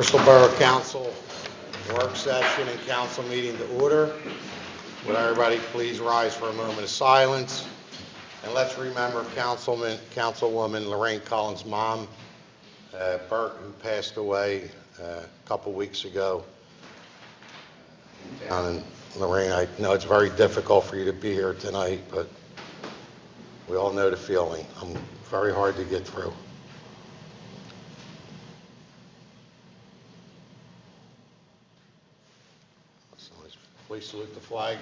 Bristol Borough Council work session and council meeting to order. Would everybody please rise for a moment of silence? And let's remember Councilwoman Lorraine Collins' mom, Bert, who passed away a couple weeks ago. And Lorraine, I know it's very difficult for you to be here tonight, but we all know the feeling. Very hard to get through. Please salute the flag.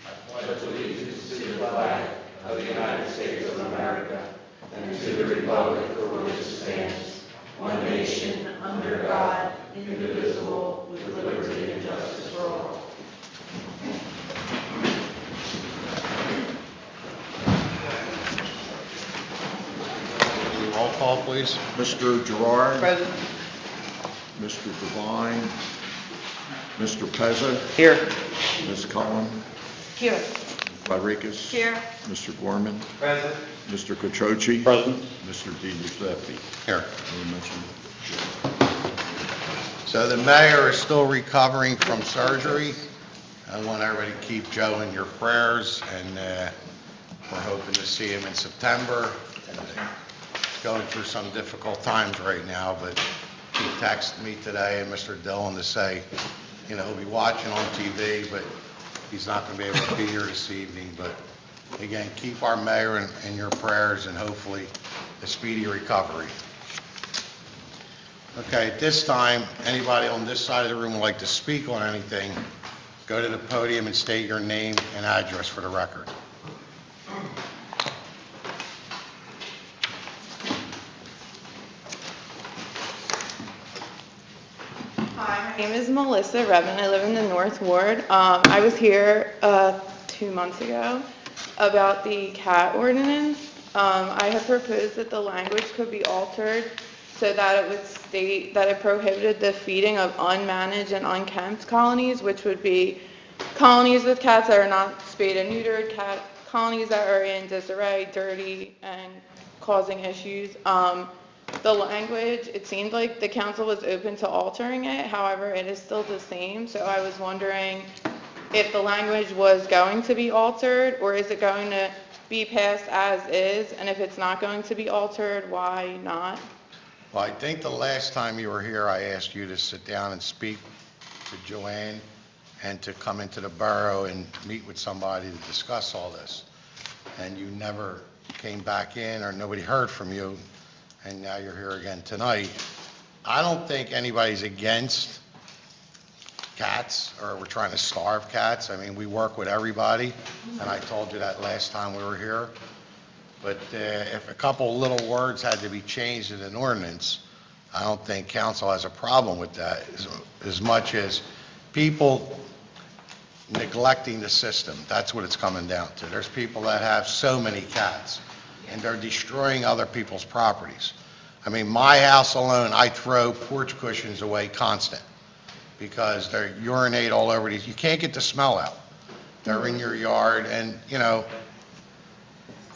I pledge allegiance to the flag of the United States of America and to the republic for which it stands, one nation, under God, indivisible, with liberty and justice for all. Roll call, please. Mr. Gerard. Present. Mr. Devine. Mr. Pezza. Here. Ms. Cullen. Here. Rodriguez. Here. Mr. Gorman. Present. Mr. Catroci. Present. Mr. Di Giuseppe. Here. No mention. So the mayor is still recovering from surgery. I want everybody to keep Joe in your prayers, and we're hoping to see him in September. He's going through some difficult times right now, but he texted me today and Mr. Dillon to say, you know, he'll be watching on TV, but he's not going to be able to be here this evening. But again, keep our mayor in your prayers and hopefully a speedy recovery. Okay, at this time, anybody on this side of the room would like to speak on anything, go to the podium and state your name and address for the record. Hi, my name is Melissa Revin. I live in the North Ward. I was here 2 months ago about the cat ordinance. I have proposed that the language could be altered so that it would state that it prohibited the feeding of unmanaged and unkempt colonies, which would be colonies with cats that are not spayed and neutered, colonies that are in disarray, dirty, and causing issues. The language, it seemed like the council was open to altering it, however, it is still the same, so I was wondering if the language was going to be altered, or is it going to be passed as is, and if it's not going to be altered, why not? Well, I think the last time you were here, I asked you to sit down and speak to Joanne and to come into the borough and meet with somebody to discuss all this. And you never came back in, or nobody heard from you, and now you're here again tonight. I don't think anybody's against cats, or we're trying to starve cats. I mean, we work with everybody, and I told you that last time we were here. But if a couple little words had to be changed in an ordinance, I don't think council has a problem with that, as much as people neglecting the system. That's what it's coming down to. There's people that have so many cats, and they're destroying other people's properties. I mean, my house alone, I throw porch cushions away constant because they urinate all over these. You can't get the smell out. They're in your yard, and, you know,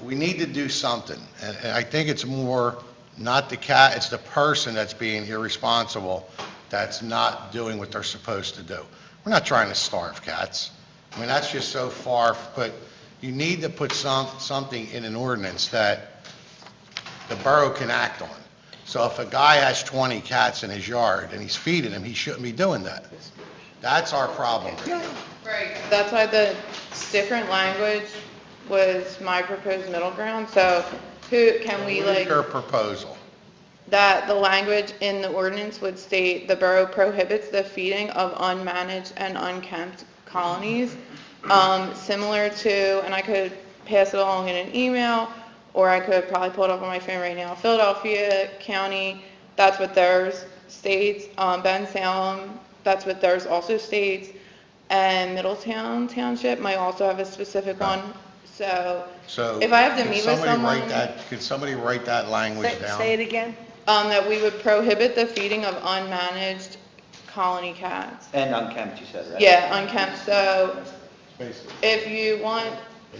we need to do something. And I think it's more not the cat, it's the person that's being irresponsible, that's not doing what they're supposed to do. We're not trying to starve cats. I mean, that's just so far, but you need to put something in an ordinance that the borough can act on. So if a guy has 20 cats in his yard and he's feeding them, he shouldn't be doing that. That's our problem. Right, that's why the different language was my proposed middle ground, so who, can we What is like, your proposal? that the language in the ordinance would state the borough prohibits the feeding of unmanaged and unkempt colonies, similar to, and I could pass it along in an email, or I could probably pull it up on my phone right now, Philadelphia County, that's what theirs states, Ben Salem, that's what theirs also states, and Middletown Township might also have a specific one. So if I have to meet with someone, Could somebody write that language down? Say it again. that we would prohibit the feeding of unmanaged colony cats. And unkempt, you said, right? Yeah, unkempt. So Basically. if you want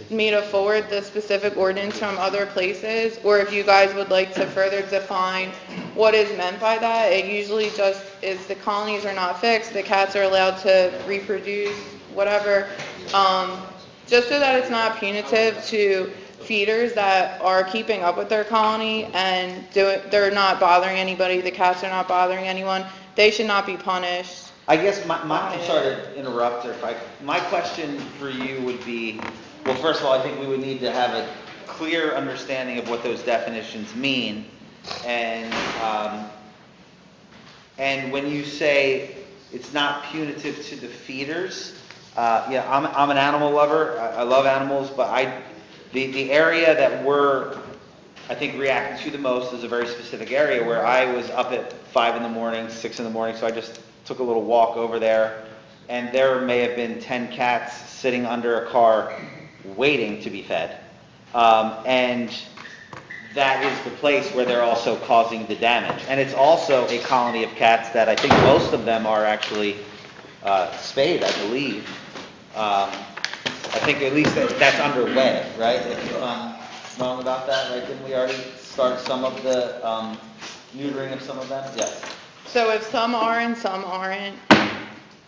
me to forward the specific ordinance from other places, or if you guys would like to further define what is meant by that. It usually just is the colonies are not fixed, the cats are allowed to reproduce, whatever, just so that it's not punitive to feeders that are keeping up with their colony and they're not bothering anybody, the cats are not bothering anyone, they should not be punished. I guess I'm sorry to interrupt, my question for you would be, well, first of all, I think we would need to have a clear understanding of what those definitions mean. And when you say it's not punitive to the feeders, yeah, I'm an animal lover, I love animals, but the area that we're, I think, reacting to the most is a very specific area where I was up at 5 in the morning, 6 in the morning, so I just took a little walk over there, and there may have been 10 cats sitting under a car waiting to be fed. And that is the place where they're also causing the damage. And it's also a colony of cats that I think most of them are actually spayed, I believe. I think at least that's underway, right? If I'm wrong about that, right? Didn't we already start some of the neutering of some of them? Yes. So if some are and some aren't,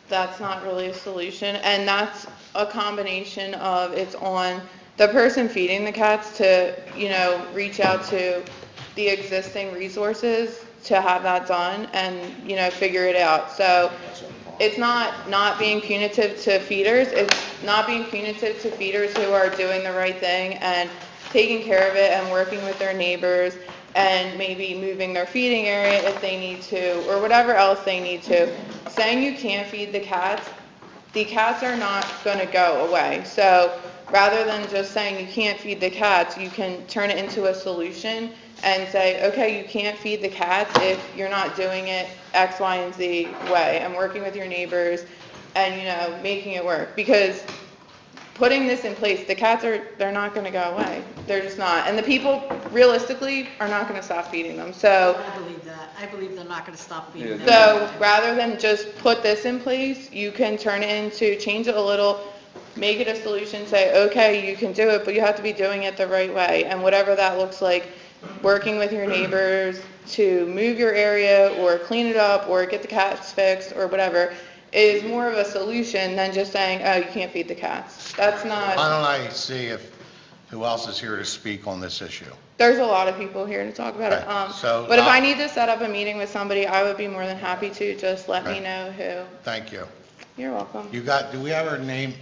that's not really a solution, and that's a combination of it's on the person feeding the cats to, reach out to the existing resources to have that done and, figure it out. So it's not being punitive to feeders, it's not being punitive to feeders who are doing the right thing and taking care of it and working with their neighbors and maybe moving their feeding area if they need to, or whatever else they need to. Saying you can't feed the cats are not going to go away. So rather than just saying you can't feed the cats, you can turn it into a solution and say, okay, you can't feed the cats if you're not doing it X, Y, and Z way, and working with your neighbors and, making it work. Because putting this in place, the cats they're not going to go away. They're just not. And the people, realistically, are not going to stop feeding them. So I believe that. I believe they're not going to stop feeding them. So rather than just put this in place, you can turn it into, change it a little, make it a solution, say, okay, you can do it, but you have to be doing it the right way. And whatever that looks like, working with your neighbors to move your area or clean it up or get the cats fixed or whatever is more of a solution than just saying, oh, you can't feed the cats. That's not, Why don't I see who else is here to speak on this issue? there's a lot of people here to talk about it. Okay, so But if I I'll- need to set up a meeting with somebody, I would be more than happy to. Just let me Okay. know who. Thank you. You're welcome. Do we have her name,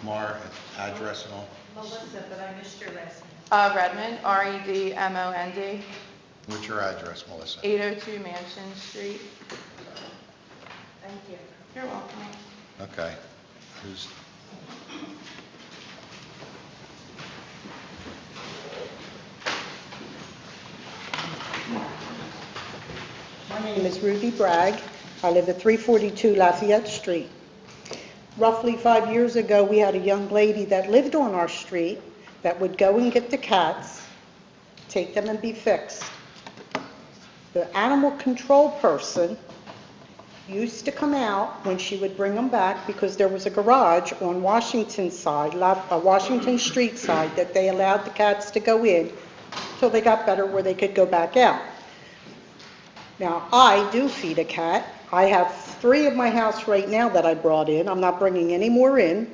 Mar, address and all? Melissa, but I missed your last name. Redmond, Redmond, What's your address, Melissa? 802 Mansion Street. Thank you. You're welcome. Okay. Who's, My name is Ruby Bragg. I live at 342 Lafayette Street. Roughly 5 years ago, we had a young lady that lived on our street that would go and get the cats, take them and be fixed. The animal control person used to come out when she would bring them back because there was a garage on Washington Street side that they allowed the cats to go in till they got better where they could go back out. Now, I do feed a cat. I have 3 at my house right now that I brought in. I'm not bringing any more in.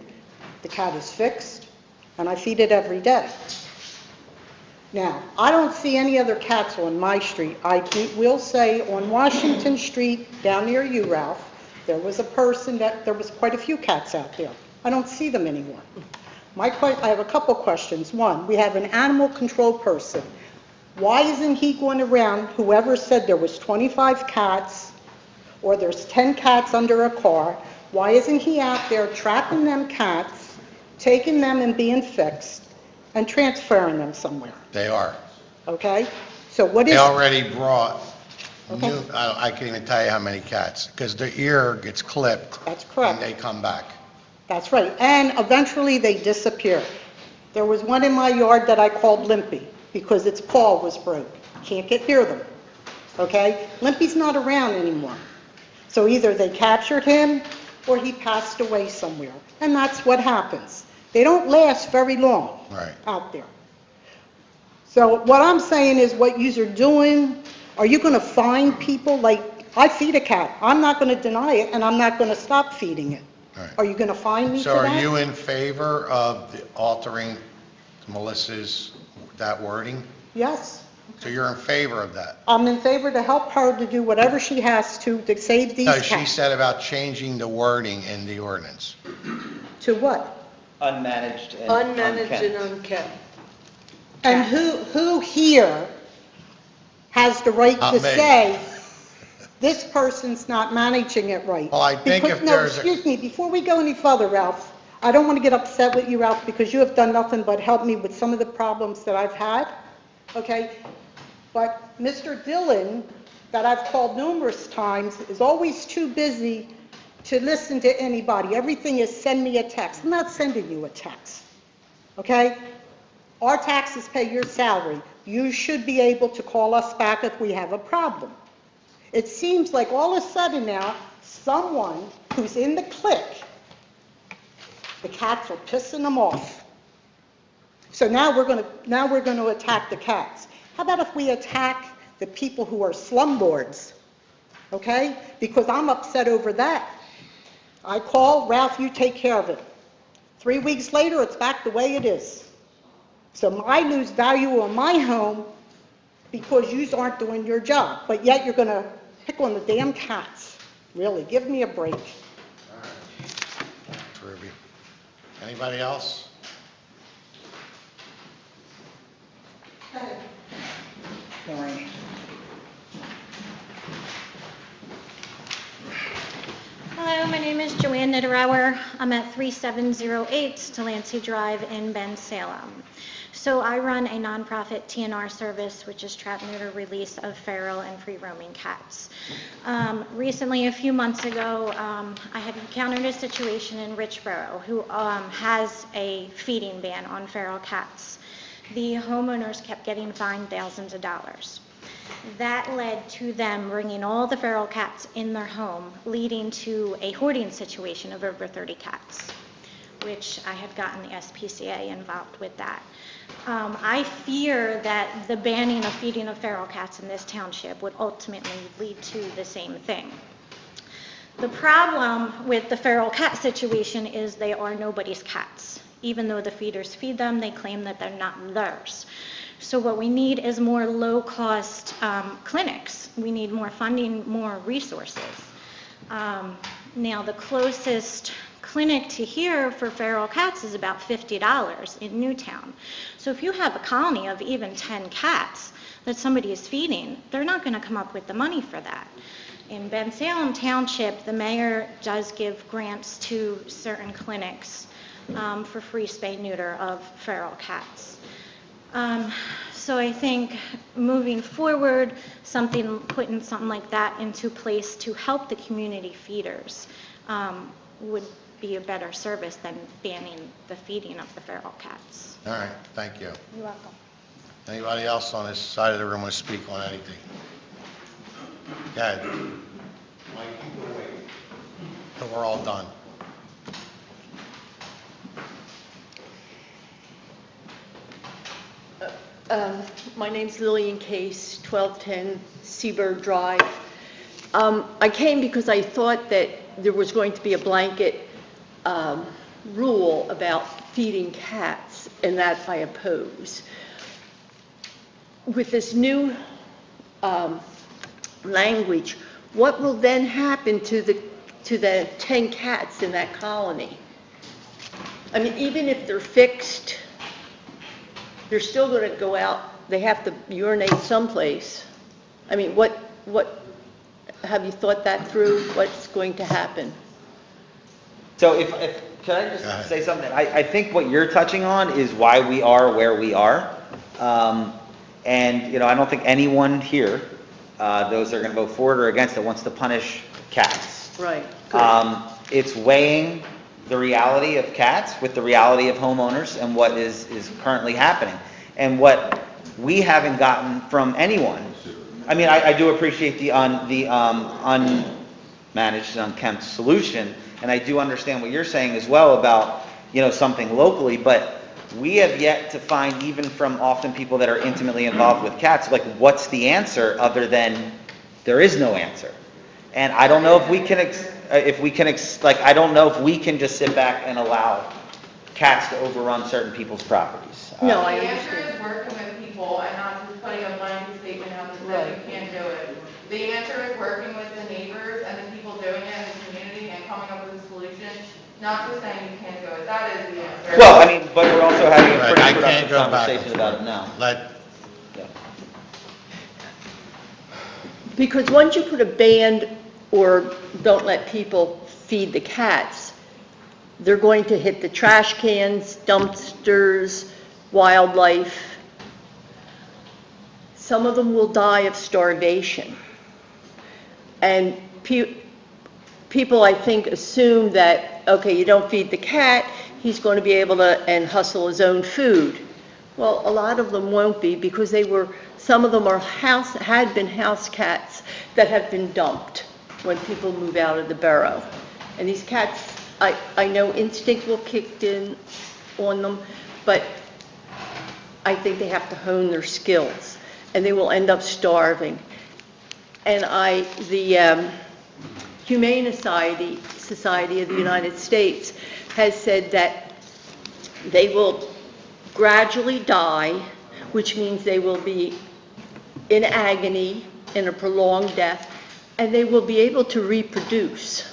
The cat is fixed, and I feed it every day. Now, I don't see any other cats on my street. I will say on Washington Street, down near you, Ralph, there was a person there was quite a few cats out there. I don't see them anymore. I have a couple questions. One, we have an animal control person. Why isn't he going around, whoever said there was 25 cats or there's 10 cats under a car, why isn't he out there trapping them cats, taking them and being fixed, and transferring them somewhere? they are. Okay? So what They is, already brought, Okay. I can't even tell you how many cats, because their ear gets clipped. That's correct. And they come back. that's right, and eventually they disappear. There was one in my yard that I called Limpy because its paw was broke. Can't get near them. Okay? Limpy's not around anymore. So either they captured him or he passed away somewhere. And that's what happens. They don't last very long Right. out there. So what I'm saying is what yous are doing, are you going to find people, like, I feed a cat. I'm not going to deny it, and I'm not going to stop feeding it. Right. Are you going to fine me for So that? are you in favor of altering Melissa's, that wording? Yes. So you're in favor of that? I'm in favor to help her to do whatever she has to save these No, cats. she said about changing the wording in the ordinance. To what? Unmanaged and Unmanaged and unkempt. unkempt. And who here has the right Not to me. say, this person's not managing it right? Well, I think Because- if there's a- No, excuse me, before we go any further, Ralph, I don't want to get upset with you, Ralph, because you have done nothing but help me with some of the problems that I've had, okay? But Mr. Dillon, that I've called numerous times, is always too busy to listen to anybody. Everything is send me a text. I'm not sending you a text, okay? Our taxes pay your salary. You should be able to call us back if we have a problem. It seems like all of a sudden now, someone who's in the clique, the cats are pissing them off. So now we're going to attack the cats. How about if we attack the people who are slumlords? Okay? Because I'm upset over that. I call, Ralph, you take care of it. 3 weeks later, it's back the way it is. So I lose value on my home because you aren't doing your job, but yet you're going to pick on the damn cats. Really, give me a break. Terrific. Anybody else? Hello, my name is Joanne Niederauer. I'm at 3708 Delancey Drive in Ben Salem. So I run a nonprofit TNR service, which is trap, neuter, release of feral and free-roaming cats. Recently, a few months ago, I had encountered a situation in Richboro who has a feeding ban on feral cats. The homeowners kept getting fined thousands of dollars. That led to them bringing all the feral cats in their home, leading to a hoarding situation of over 30 cats, which I had gotten the SPCA involved with that. I fear that the banning of feeding of feral cats in this township would ultimately lead to the same thing. The problem with the feral cat situation is they are nobody's cats. Even though the feeders feed them, they claim that they're not theirs. So what we need is more low-cost clinics. We need more funding, more resources. Now, the closest clinic to here for feral cats is about $50 in Newtown. So if you have a colony of even 10 cats that somebody is feeding, they're not going to come up with the money for that. In Ben Salem Township, the mayor does give grants to certain clinics for free spay-neuter of feral cats. So I think moving forward, putting something like that into place to help the community feeders would be a better service than banning the feeding of the feral cats. All right, thank you. You're welcome. Anybody else on this side of the room want to speak on anything? Go ahead. Mike, you can wait till we're all done. My name's Lillian Case, 1210 Seabird Drive. I came because I thought that there was going to be a blanket rule about feeding cats, and that I oppose. With this new language, what will then happen to the 10 cats in that colony? I mean, even if they're fixed, they're still going to go out, they have to urinate someplace. I mean, what, have you thought that through? What's going to happen? So can I Go ahead. just say something? I think what you're touching on is why we are where we are. And, I don't think anyone here, those that are going to vote for it or against it, wants to punish cats. Right, good. It's weighing the reality of cats with the reality of homeowners and what is currently happening. And what we haven't gotten from anyone. I mean, I do appreciate the unmanaged and unkempt solution, and I do understand what you're saying as well about something locally, but we have yet to find, even from often people that are intimately involved with cats, like, what's the answer other than there is no answer. And I don't know if we can, I don't know if we can just sit back and allow cats to overrun certain people's properties. No, I The answer understand. is working with people and not just putting a blanket statement out that says you can't do it. The answer is working with the neighbors and the people doing it in the community and coming up with a solution, not just saying you can't do it. That is the answer. Well, I mean, but we're also having a Right, pretty I can't productive go back and conversation about it forth. now. Let, Yeah. Because once you put a ban or don't let people feed the cats, they're going to hit the trash cans, dumpsters, wildlife. Some of them will die of starvation. And people, I think, assume that, okay, you don't feed the cat, he's going to be able to and hustle his own food. Well, a lot of them won't be because some of them had been house cats that have been dumped when people move out of the borough. And these cats, I know instinct will kick in on them, but I think they have to hone their skills and they will end up starving. And the Humane Society of the United States has said that they will gradually die, which means they will be in agony, in a prolonged death, and they will be able to reproduce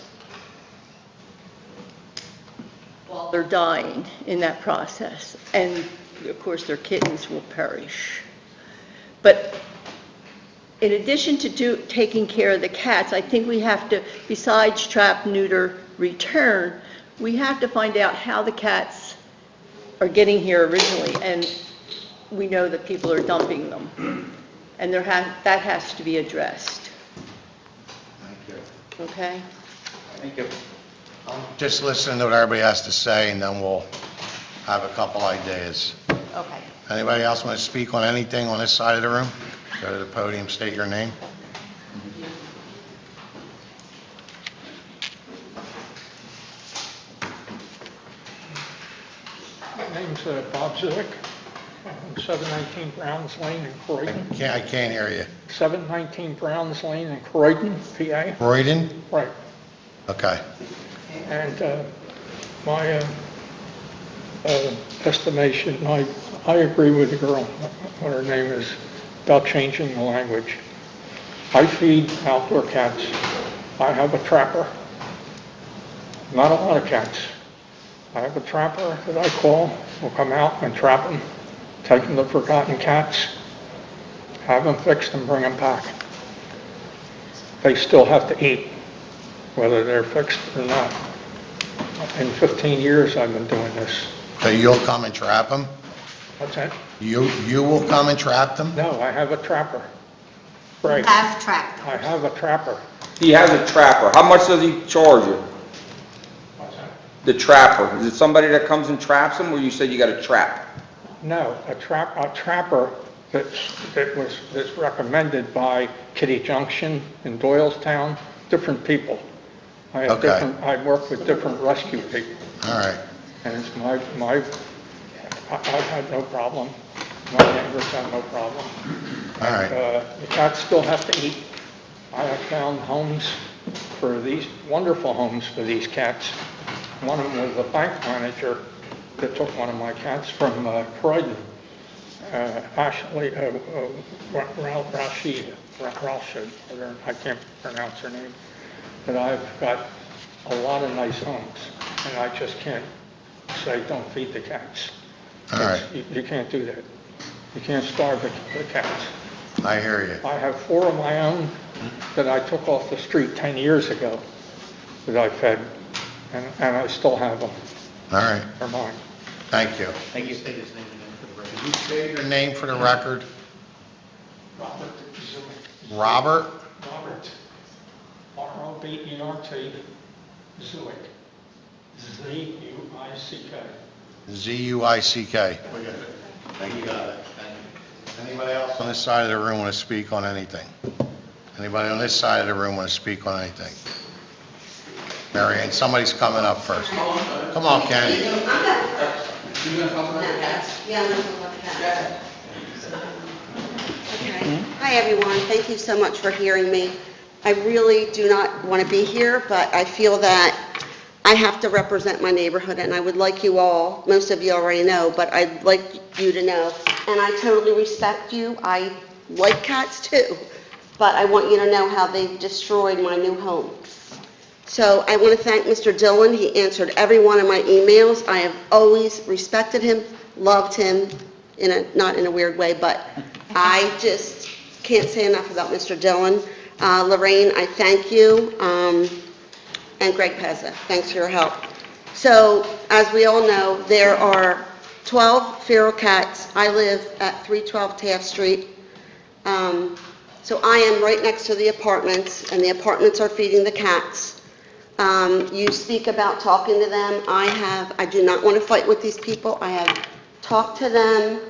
while they're dying in that process. And of course, their kittens will perish. But in addition to taking care of the cats, I think we have to, besides trap, neuter, return, we have to find out how the cats are getting here originally, and we know that people are dumping them. And that has to be addressed, thank you. okay? Thank you. Just listen to what everybody has to say, and then we'll have a couple ideas. Okay. Anybody else want to speak on anything on this side of the room? Go to the podium, state your name. My name's Bob Zillick, 719 Browns Lane in Croydon. I can't hear you. 719 Browns Lane in Croydon, PA. Croydon? Right. Okay. And my estimation, I agree with the girl, what her name is, about changing the language. I feed outdoor cats. I have a trapper. Not a lot of cats. I have a trapper that I call, will come out and trap them, take them to forgotten cats, have them fixed and bring them back. They still have to eat, whether they're fixed or not. In 15 years I've been doing this. So you'll come and trap them? What's that? You will come and trap them? No, I have a trapper. Right. Have trapped I have a trapper. He has a trapper. How much does he charge you? What's that? The trapper. Is it somebody that comes and traps him, or you said you got a trap? No, a trapper that's recommended by Kitty Junction in Doylestown, different people. Okay. I work with different rescue people, All right. and it's I've had no problem. My neighbors have no problem. All right. The cats still have to eat. I have found homes for these, wonderful homes for these cats. One of them was a bank manager that took one of my cats from Croydon. Ashley, Rashid, I can't pronounce her name. But I've got a lot of nice homes, and I just can't say don't feed the cats. All right. You can't do that. You can't starve the cats. I hear you. I have 4 of my own that I took off the street 10 years ago that I fed, and I still have them. All right. They're mine. Thank you. Thank you. Could you state your name for the record? Robert Robert? Robert, R-O-B-E-R-T, Zuick, Z-U-I-C-K. Z-U-I-C-K. Thank you. Anybody else on this side of the room want to speak on anything? Anybody on this side of the room want to speak on anything? Mary Ann, somebody's coming up first. Come on, Ken. Okay. Hi, everyone. Thank you so much for hearing me. I really do not want to be here, but I feel that I have to represent my neighborhood, and I would like you all, most of you already know, but I'd like you to know, and I totally respect you. I like cats too, but I want you to know how they've destroyed my new home. So I want to thank Mr. Dillon. He answered every one of my emails. I have always respected him, loved him, not in a weird way, but I just can't say enough about Mr. Dillon. Lorraine, I thank you, and Greg Pezza, thanks for your help. So, as we all know, there are 12 feral cats. I live at 312 Taft Street. So I am right next to the apartments, and the apartments are feeding the cats. You speak about talking to them. I do not want to fight with these people. I have talked to them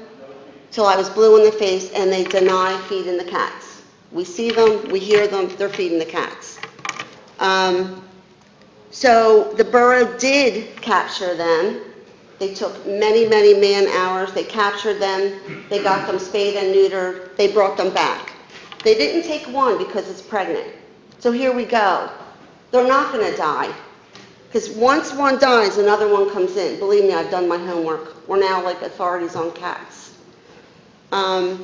till I was blue in the face, and they deny feeding the cats. We see them, we hear them, they're feeding the cats. So the borough did capture them. They took many, many man-hours. They captured them. They got them spayed and neutered. They brought them back. They didn't take one because it's pregnant. So here we go. They're not going to die. Because once one dies, another one comes in. Believe me, I've done my homework. We're now like authorities on cats. And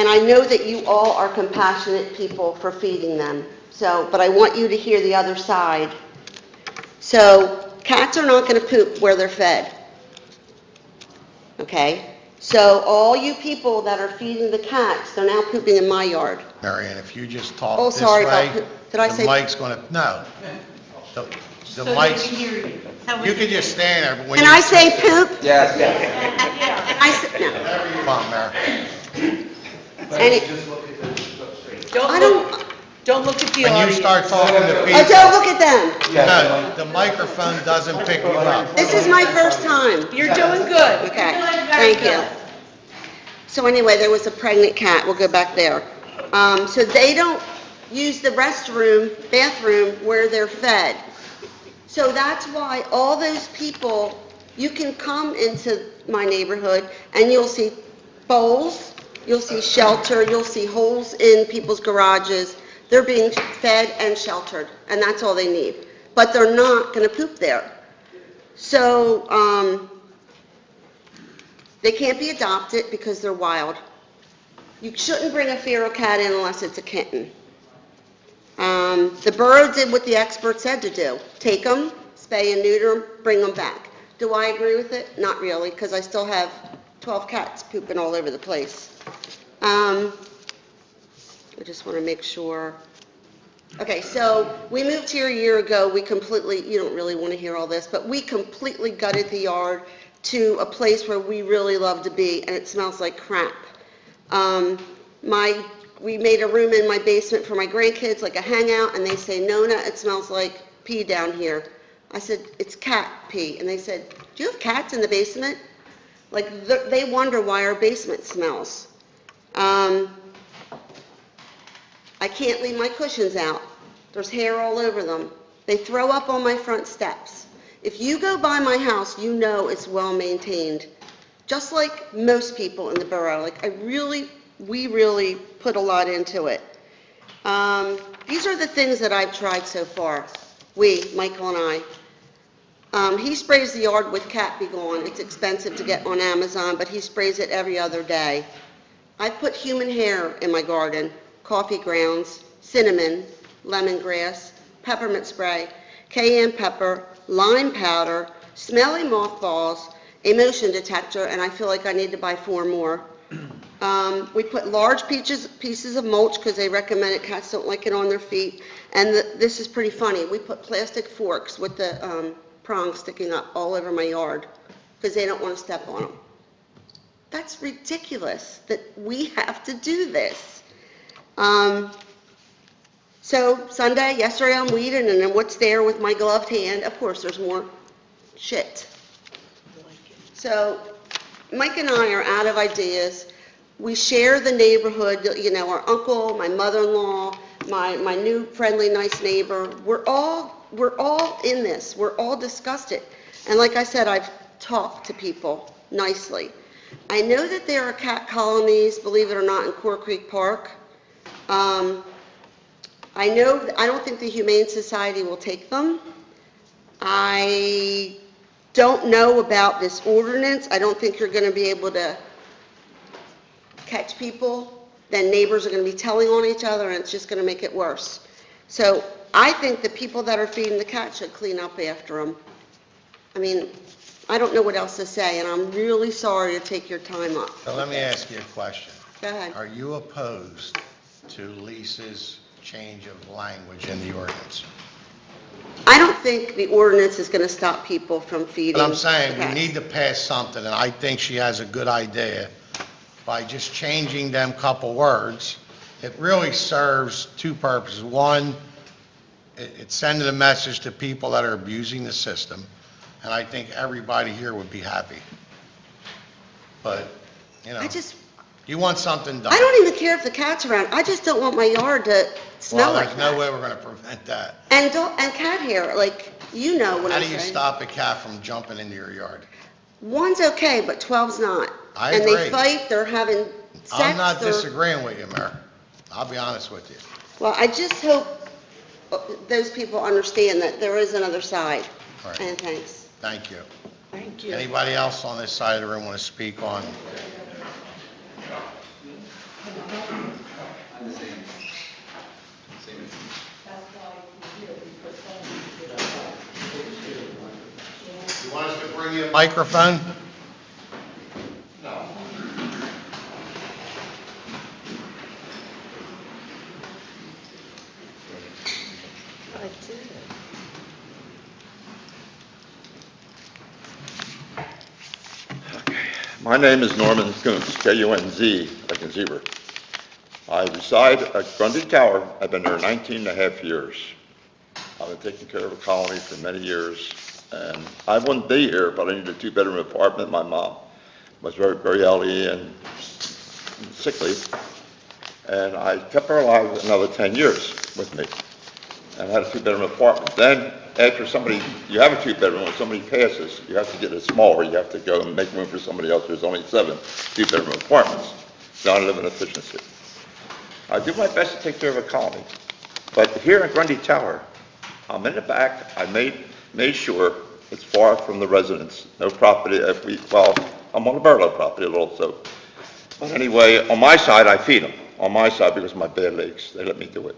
I know that you all are compassionate people for feeding them. But I want you to hear the other side. So cats are not going to poop where they're fed. Okay? So all you people that are feeding the cats, they're now pooping in my yard. Mary Ann, if you just talk Oh, this sorry way, about, did I say? the mic's going to, no. The So they mic's, can hear you. you could just stand there. But when Can you I say poop? Yes. No. Come on, Mary. Don't look at the When you audience. start talking to Oh, people, don't look at them. no, the microphone doesn't pick you up. This is my first time. You're doing good. Okay, You're doing very thank you. good. So anyway, there was a pregnant cat, we'll go back there. So they don't use the bathroom where they're fed. So that's why all those people, you can come into my neighborhood and you'll see bowls, you'll see shelter, you'll see holes in people's garages. They're being fed and sheltered, and that's all they need. But they're not going to poop there. So, they can't be adopted because they're wild. You shouldn't bring a feral cat in unless it's a kitten. The borough did what the experts said to do. Take them, spay and neuter them, bring them back. Do I agree with it? Not really, because I still have 12 cats pooping all over the place. I just want to make sure. Okay, so we moved here a year ago. We completely, you don't really want to hear all this, but we completely gutted the yard to a place where we really love to be, and it smells like crap. We made a room in my basement for my grandkids, like a hangout, and they say, Nona, it smells like pee down here. I said, it's cat pee. And they said, do you have cats in the basement? Like, they wonder why our basement smells. I can't leave my cushions out. There's hair all over them. They throw up on my front steps. If you go by my house, you know it's well maintained. Just like most people in the borough. Like, we really put a lot into it. These are the things that I've tried so far. Michael and I. He sprays the yard with Cat Be Gone. It's expensive to get on Amazon, but he sprays it every other day. I put human hair in my garden, coffee grounds, cinnamon, lemongrass, peppermint spray, cayenne pepper, lime powder, smelly mothballs, a motion detector, and I feel like I need to buy 4 more. We put large pieces of mulch because they recommend it. Cats don't like it on their feet. And this is pretty funny. We put plastic forks with the prongs sticking up all over my yard because they don't want to step on them. That's ridiculous that we have to do this. So yesterday I'm weeding, and then what's there with my gloved hand? Of course, there's more shit. So Mike and I are out of ideas. We share the neighborhood, our uncle, my mother-in-law, my new friendly, nice neighbor, we're all in this, we're all discussed it. And like I said, I've talked to people nicely. I know that there are cat colonies, believe it or not, in Core Creek Park. I don't think the Humane Society will take them. I don't know about this ordinance. I don't think you're going to be able to catch people. Then neighbors are going to be telling on each other, and it's just going to make it worse. So I think the people that are feeding the cats should clean up after them. I mean, I don't know what else to say, and I'm really sorry to take your time up. So let me ask you a question. Go ahead. Are you opposed to Lisa's change of language in the ordinance? I don't think the ordinance is going to stop people from feeding. But I'm saying, cats. we need to pass something, and I think she has a good idea. By just changing them couple words, it really serves two purposes. One, it's sending a message to people that are abusing the system, and I think everybody here would be happy. But, you want something done. I don't even care if the cat's around. I just don't want my yard to smell Well, like there's that. no way we're going to prevent that. And cat hair, like, you know what How I'm do you saying. stop a cat from jumping into your yard? One's okay, but 12's not. I And agree. they fight, they're having sex. I'm not they're- disagreeing with you, Mayor. I'll be honest with you. Well, I just hope those people understand that there is another side. All right. And thanks. Thank you. Thank you. Anybody else on this side of the room want to speak on? You want us to bring you a microphone? My name is Norman Kunz, K-U-N-Z, like in zebra. I reside at Grundy Tower. I've been there 19 and a half years. I've been taking care of a colony for many years, and I wouldn't be here, but I needed a two-bedroom apartment. My mom was very, very elderly and sickly, and I kept her alive another 10 years with me, and had a two-bedroom apartment. Then, after you have a two-bedroom, when somebody passes, you have to get it smaller. You have to go and make room for somebody else. There's only 7 two-bedroom apartments. Now I live in efficiency. I do my best to take care of a colony, but here at Grundy Tower, I'm in the back. I made sure it's far from the residents. No property. I'm on the borough property also. But anyway, on my side, I feed them. On my side, because of my bad legs, they let me do it.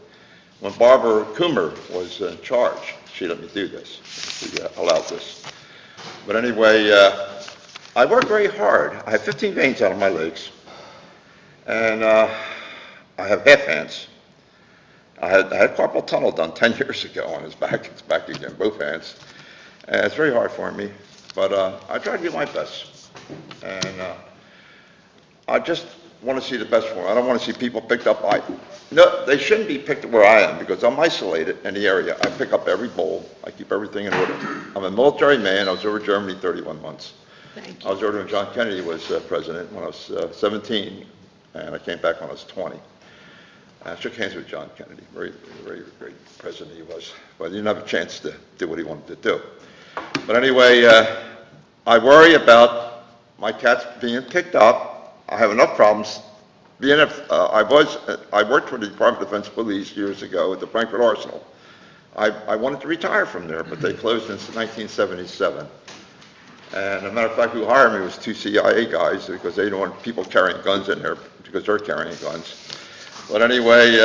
When Barbara Coomer was in charge, she let me do this. She allowed this. But anyway, I work very hard. I have 15 veins out of my legs, and I have half hands. I had carpal tunnel done 10 years ago on his back. It's back again, both hands. And it's very hard for me, but I try to do my best. And I just want to see the best for them. I don't want to see people picked up. No, they shouldn't be picked where I am, because I'm isolated in the area. I pick up every bowl. I keep everything in order. I'm a military man. I was over Germany 31 months. Thank I was over when John Kennedy was president when I was 17, and I came back when I was 20. I shook hands with John Kennedy. Very, very great president he was. But he didn't have a chance to do what he wanted to do. But anyway, I worry about my cats being picked up. I have enough problems. I worked for the Department of Defense Police years ago at the Frankfurt Arsenal. I wanted to retire from there, but they closed in 1977. And as a matter of fact, who hired me was 2 CIA guys, because they don't want people carrying guns in there, because they're carrying guns. But anyway,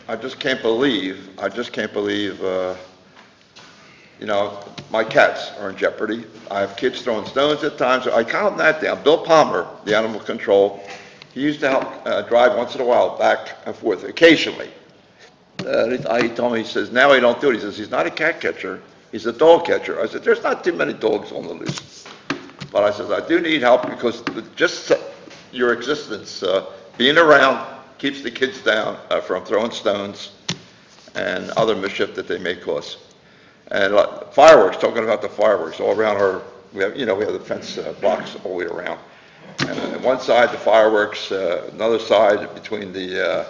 I just can't believe, my cats are in jeopardy. I have kids throwing stones at times. I calm that down. Bill Palmer, the animal control, he used to help drive once in a while back and forth, occasionally. He told me, he says, now he don't do it. He says, he's not a cat catcher, he's a dog catcher. I said, there's not too many dogs on the loose. But I said, I do need help, because just your existence, being around, keeps the kids down from throwing stones and other mischief that they may cause. And fireworks, talking about the fireworks, all around we have the fence blocks all the way around. And on one side, the fireworks, another side between the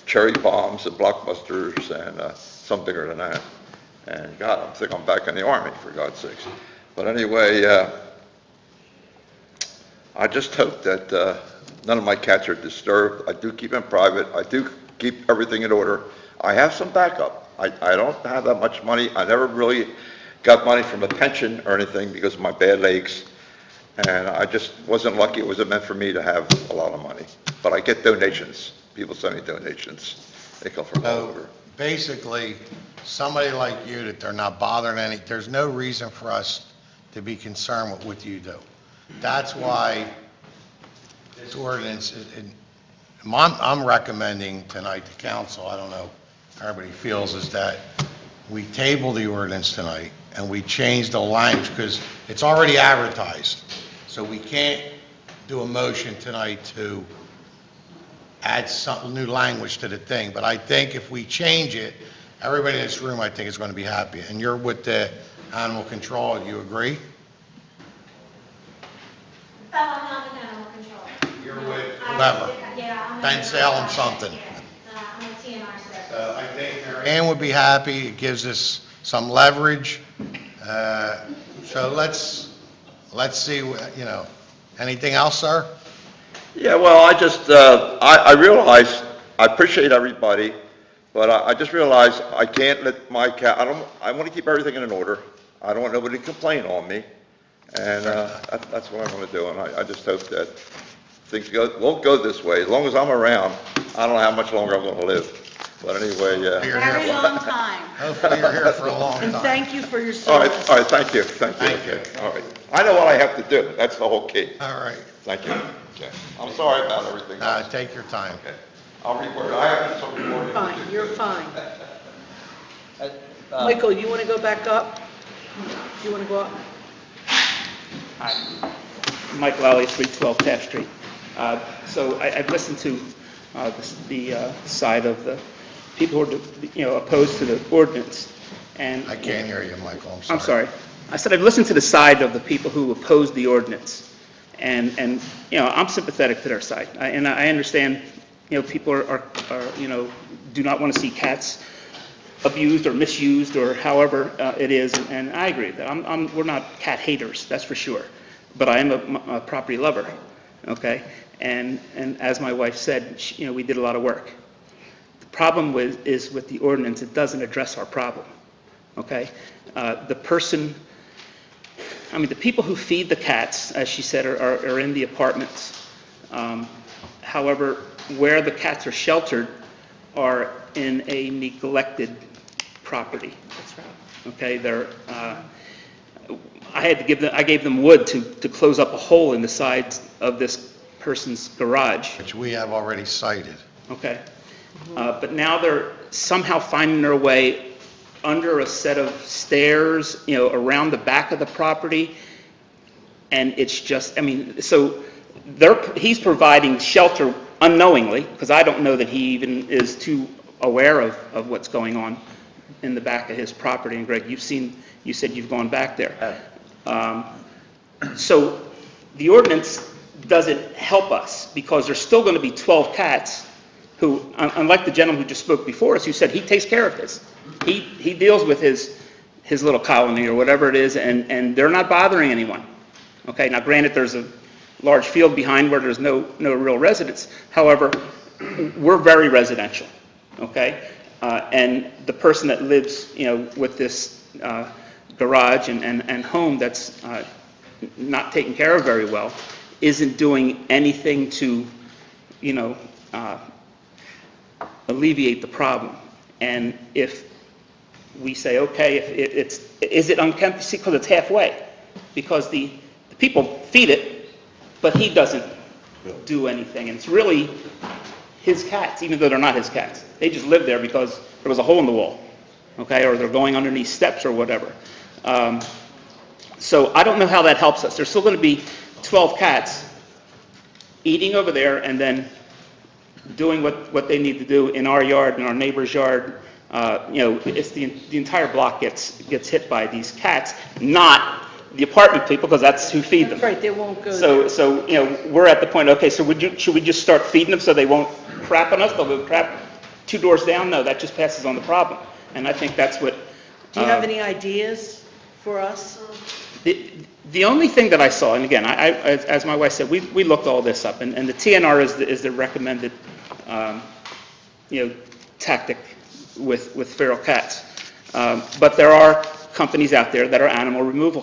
cherry bombs and blockbusters and some bigger than that. And God, I think I'm back in the Army, for God's sakes. But anyway, I just hope that none of my cats are disturbed. I do keep them private. I do keep everything in order. I have some backup. I don't have that much money. I never really got money from a pension or anything because of my bad legs. And I just wasn't lucky. It wasn't meant for me to have a lot of money. But I get donations. People send me donations. They come from all So over. basically, somebody like you that they're not bothering any, there's no reason for us to be concerned with what you do. That's why this ordinance, I'm recommending tonight to council, I don't know how everybody feels, is that we table the ordinance tonight and we change the language because it's already advertised. So we can't do a motion tonight to add some new language to the thing. But I think if we change it, everybody in this room, I think, is going to be happy. And you're with the animal control, do you agree? Oh, I'm not with animal control. You're with whoever. Yeah, I'm. Ben Salem something. I'm with TNR service. So I think Mary Ann would be happy, it gives us some leverage. So let's see, anything else, sir? Yeah, well, I realize, I appreciate everybody, but I just realize I can't let my cat, I want to keep everything in order. I don't want nobody to complain on me, and that's what I want to do, and I just hope that things won't go this way. As long as I'm around, I don't know how much longer I'm going to live. But anyway, You're here Very long time. Hopefully you're here for a long And time. thank you for your all right, service. thank you. Thank you. Okay, all right. I know what I have to do, that's the whole key. All right, Thank you. Okay. I'm sorry about everything. take your time. Okay. I'll report, I have some reporting. Fine, you're fine. Uh, Michael, you want to go back up? Do you want to go up? Hi, Mike Lally, 312 Taft Street. So I've listened to the side of the people who are, opposed to the ordinance, and... I can't hear you, Michael, I'm sorry. I'm sorry. I said I've listened to the side of the people who oppose the ordinance, and I'm sympathetic to their side. And I understand, people are do not want to see cats abused or misused or however it is, and I agree with that. We're not cat haters, that's for sure. But I am a property lover, okay? And as my wife said, we did a lot of work. The problem is with the ordinance, it doesn't address our problem, okay? The people who feed the cats, as she said, are in the apartments. However, where the cats are sheltered are in a neglected property. That's right. Okay, I gave them wood to close up a hole in the sides of this person's garage. Which we have already cited. Okay. But now they're somehow finding their way under a set of stairs, around the back of the property. And it's just, so he's providing shelter unknowingly, because I don't know that he even is too aware of what's going on in the back of his property. And Greg, you said you've gone back there. So the ordinance doesn't help us, because there's still going to be 12 cats who, unlike the gentleman who just spoke before us, who said he takes care of this. He deals with his little colony or whatever it is, and they're not bothering anyone. Okay, now granted, there's a large field behind where there's no real residents. However, we're very residential, okay? And the person that lives, with this garage and home that's not taken care of very well isn't doing anything to, alleviate the problem. And if we say, okay, is it unkempt? Because it's halfway. Because the people feed it, but he doesn't do anything. And it's really his cats, even though they're not his cats. They just live there because there was a hole in the wall, okay? Or they're going underneath steps or whatever. So I don't know how that helps us. There's still going to be 12 cats eating over there and then doing what they need to do in our yard, in our neighbor's yard. It's the entire block gets hit by these cats, not the apartment people, because that's who feed them. That's right, they won't go there. So we're at the point, okay, so should we just start feeding them so they won't crap on us? They'll go crap 2 doors down, no, that just passes on the problem. And I think that's what... Do you have any ideas for us? The only thing that I saw, and again, as my wife said, we looked all this up, and the TNR is the recommended, tactic with feral cats. But there are companies out there that are animal removal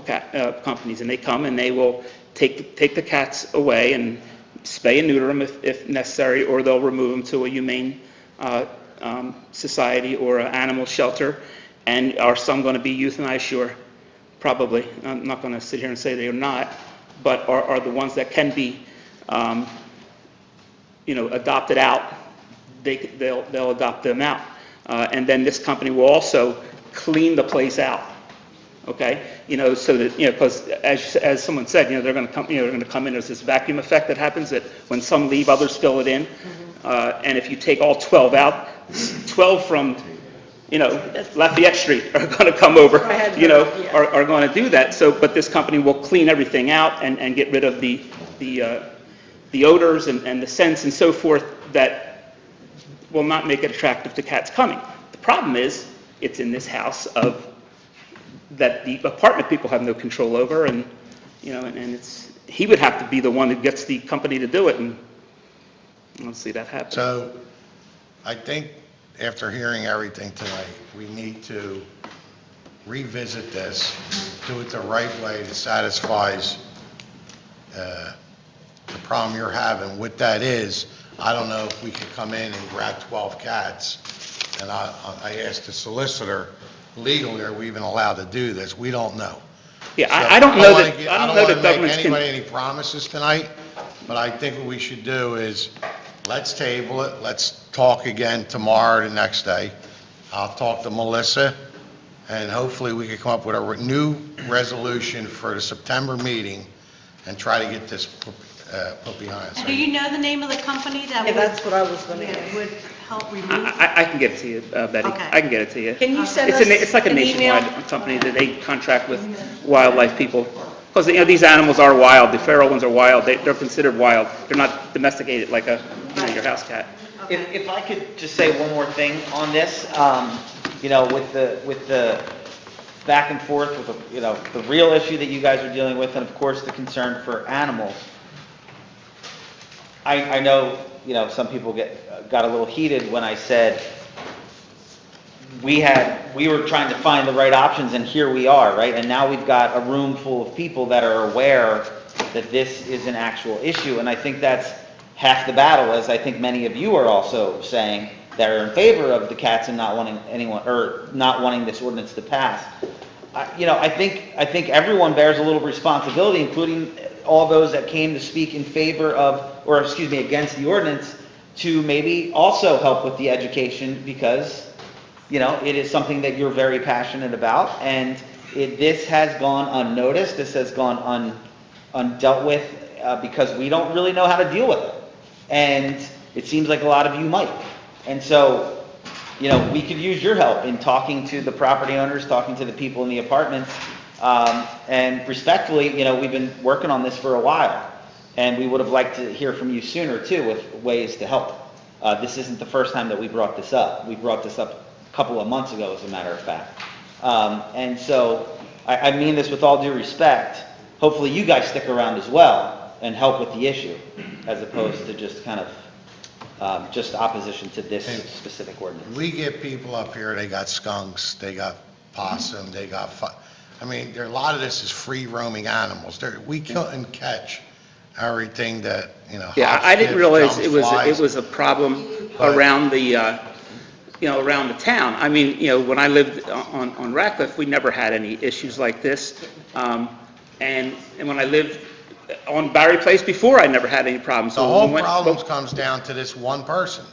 companies, and they come and they will take the cats away and spay and neuter them if necessary, or they'll remove them to a humane society or an animal shelter. And are some going to be euthanized? Sure, probably. I'm not going to sit here and say they are not, but are the ones that can be, adopted out, they'll adopt them out. And then this company will also clean the place out. Okay, so that, because as someone said, they're going to come in. There's this vacuum effect that happens that when some leave, others fill it in. And if you take all 12 out, 12 from, Lafayette Street are going to come over, are going to do that. So, but this company will clean everything out and get rid of the odors and the scents and so forth that will not make it attractive to cats coming. The problem is, it's in this house that the apartment people have no control over, and he would have to be the one who gets the company to do it, and I don't see that happen. So I think after hearing everything tonight, we need to revisit this, do it the right way that satisfies the problem you're having. What that is, I don't know if we could come in and grab 12 cats, and I asked the solicitor, legally, are we even allowed to do this? We don't know. Yeah, So I don't know that, I I don't don't know want that to make governments can... anybody any promises tonight, but I think what we should do is, let's table it, let's talk again tomorrow or the next day. I'll talk to Melissa, and hopefully we can come up with a new resolution for the September meeting and try to get this put behind us. Do you know the name of the company that Yeah, that's what I was going to ask. would help remove? I can get it to you, Betty. Okay. I can get it to you. Can you send us It's like a an email? nationwide company that they contract with wildlife people. Because, these animals are wild. The feral ones are wild. They're considered wild. They're not domesticated like your house cat. If I could just say one more thing on this, with the back and forth with the real issue that you guys are dealing with, and of course the concern for animals. I know, some people got a little heated when I said we were trying to find the right options, and here we are, right? And now we've got a room full of people that are aware that this is an actual issue, and I think that's half the battle, as I think many of you are also saying, that are in favor of the cats and not wanting this ordinance to pass. I think everyone bears a little responsibility, including all those that came to speak in favor of, against the ordinance, to maybe also help with the education, because, it is something that you're very passionate about, and this has gone unnoticed, this has gone undealt with, because we don't really know how to deal with it. And it seems like a lot of you might. And so, we could use your help in talking to the property owners, talking to the people in the apartments, and respectfully, we've been working on this for a while, and we would have liked to hear from you sooner too with ways to help. This isn't the first time that we brought this up. We brought this up a couple of months ago, as a matter of fact. And so, I mean this with all due respect. Hopefully you guys stick around as well and help with the issue, as opposed to just kind of just opposition to this specific ordinance. We get people up here, they got skunks, they got possum, they got, a lot of this is free roaming animals. We couldn't catch everything that, Yeah, I didn't realize it was a problem around the, around the town. When I lived on Ratcliffe, we never had any issues like this. And when I lived on Barry Place before, I never had any problems. The whole problem comes down to this one person.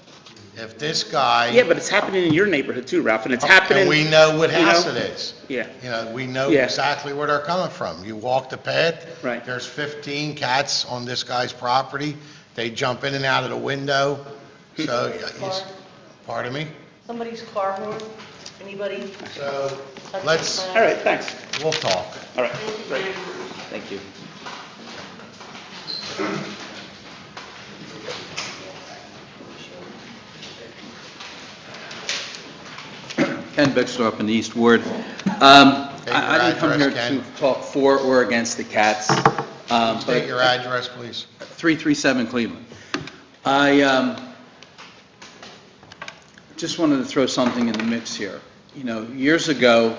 If this guy... Yeah, but it's happening in your neighborhood too, Ralph, and it's happening... And we know what house it is. Yeah. We know exactly where they're coming from. You walk the path. Right. There's 15 cats on this guy's property. They jump in and out of the window. So, pardon me? Somebody's car horn? Anybody? So, let's... All right, thanks. We'll talk. All right, great. Thank you. Ken Bixler up in the East Ward. I didn't come here address, to Ken. talk for or against the cats. State your address, please. 337 Cleveland. I just wanted to throw something in the mix here. You know, years ago,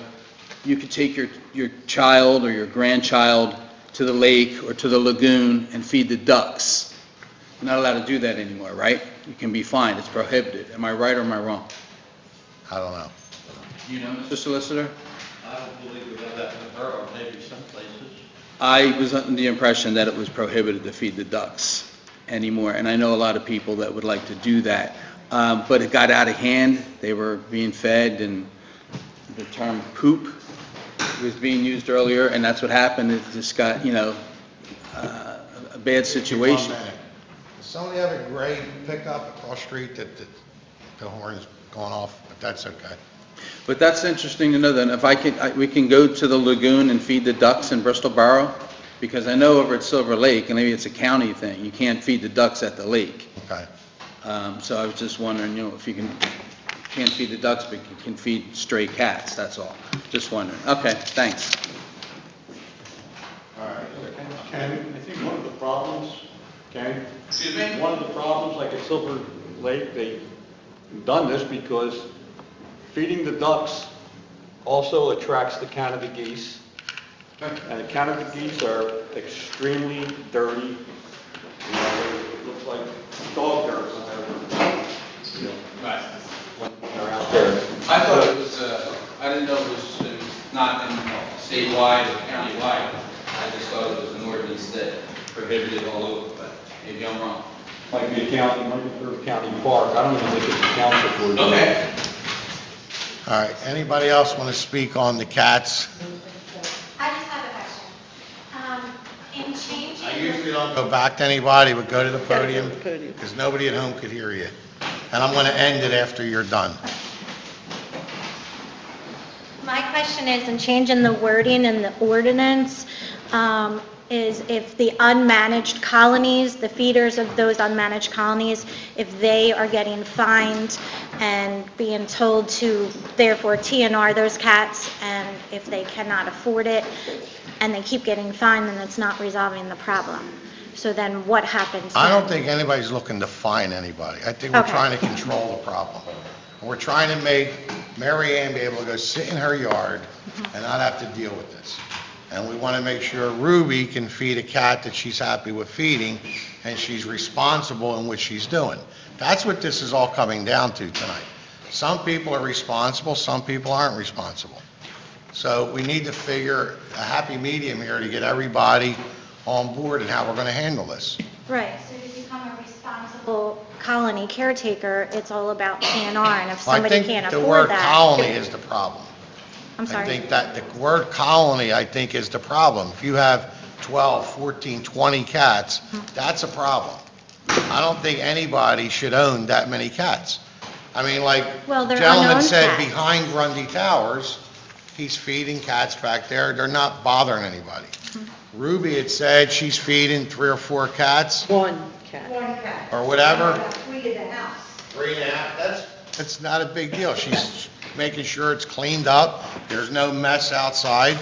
you could take your child or your grandchild to the lake or to the lagoon and feed the ducks. You're not allowed to do that anymore, right? You can be fined, it's prohibited. Am I right or am I wrong? I don't know. You know, Mr. Solicitor? I don't believe we have that in the borough, maybe some places. I was under the impression that it was prohibited to feed the ducks anymore, and I know a lot of people that would like to do that. But it got out of hand, they were being fed, and the term poop was being used earlier, and that's what happened, it just got, you know, a bad situation. Does somebody have a gray pickup across the street that the horn's going off? But that's okay. But that's interesting to know then, if we can go to the lagoon and feed the ducks in Bristol Borough? Because I know over at Silver Lake, and maybe it's a county thing, you can't feed the ducks at the lake. Okay. So I was just wondering, you know, if you can't feed the ducks, but you can feed stray cats, that's all. Just wondering. Okay, thanks. All right. Ken, I think one of the problems, Ken? Excuse me? One of the problems, like at Silver Lake, they've done this because feeding the ducks also attracts the Canada geese. And the Canada geese are extremely dirty. You know, it looks like dog dirt whenever, you know, Right. when they're out there. I thought it was, I didn't know it was not in statewide or countywide. I just thought it was an ordinance that prohibited all over, but maybe I'm wrong. Might be a county, might be for a county park. I don't even think it's a township ordinance. Okay. All right, anybody else want to speak on the cats? I just have a question. In changing. I usually don't go back to anybody, but go to the Gotta go to podium, the podium. because nobody at home could hear you. And I'm going to end it after you're done. My question is, in changing the wording in the ordinance, is if the unmanaged colonies, the feeders of those unmanaged colonies, if they are getting fined and being told to therefore TNR those cats, and if they cannot afford it, and they keep getting fined, then it's not resolving the problem. So then what happens I don't then? think anybody's looking to fine anybody. I think we're Okay. trying to control the problem. We're trying to make Mary Ann be able to go sit in her yard and not have to deal with this. And we want to make sure Ruby can feed a cat that she's happy with feeding, and she's responsible in what she's doing. That's what this is all coming down to tonight. Some people are responsible, some people aren't responsible. So we need to figure a happy medium here to get everybody on board and how we're going to handle this. Right, so to become a responsible colony caretaker, it's all about TNR, and if I somebody think can't the afford word that. colony is the problem. I'm I sorry. think that the word colony, I think, is the problem. If you have 12, 14, 20 cats, that's a problem. I don't think anybody should own that many cats. I mean, like, Well, they're gentleman unowned said, cats. behind Grundy Towers, he's feeding cats back there, they're not bothering anybody. Ruby had said she's feeding 3 or 4 cats, One cat. or whatever. 3 in the house. 3.5, that's not a big deal. She's making sure it's cleaned up, there's no mess outside.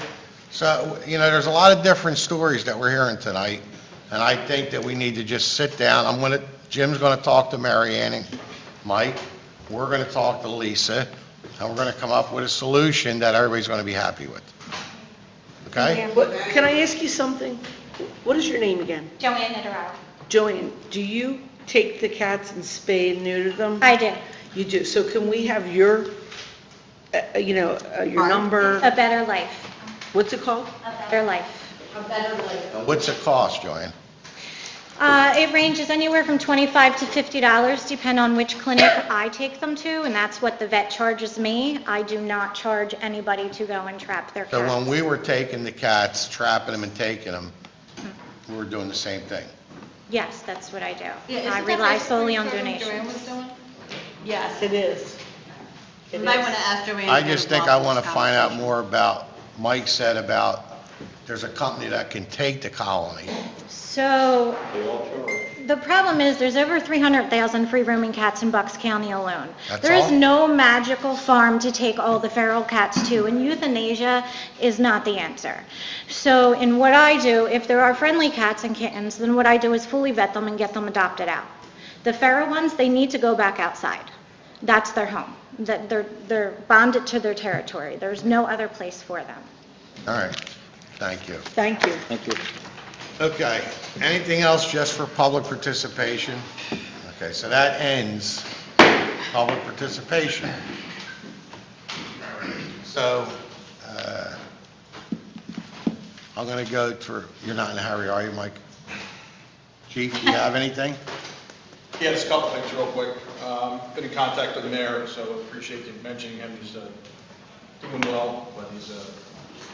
So, you know, there's a lot of different stories that we're hearing tonight, and I think that we need to just sit down. Jim's gonna talk to Mary Ann and Mike, we're gonna talk to Lisa, and we're gonna come up with a solution that everybody's gonna be happy with. Okay? Can I ask you something? What is your name again? Joanne Niederauer. Joanne, do you take the cats and spay and neuter them? I do. You do. So can we have your, your number? A better life. What's it called? A better life. And what's it cost, Joanne? It ranges anywhere from $25 to $50, depending on which clinic I take them to, and that's what the vet charges me. I do not charge anybody to go and trap their So when cats. we were taking the cats, trapping them and taking them, we were doing the same thing. Yes, that's what I do. I rely solely on donations. Yes, it is. You might want to ask Joanne. I just think I want to find out more about, Mike said about, there's a company that can take the colony. So the problem is there's over 300,000 free roaming cats in Bucks County alone. That's There is all? no magical farm to take all the feral cats to, and euthanasia is not the answer. So in what I do, if there are friendly cats and kittens, then what I do is fully vet them and get them adopted out. The feral ones, they need to go back outside. That's their home. That they're bonded to their territory. There's no other place for them. All right, thank you. Thank you. Thank you. Okay, anything else just for public participation? Okay, so that ends public participation. So, I'm going to go for, you're not in a hurry, are you, Mike? Chief, do you have anything? Yeah, just a couple things real quick. Been in contact with the mayor, so appreciate you mentioning him. He's doing well, but he's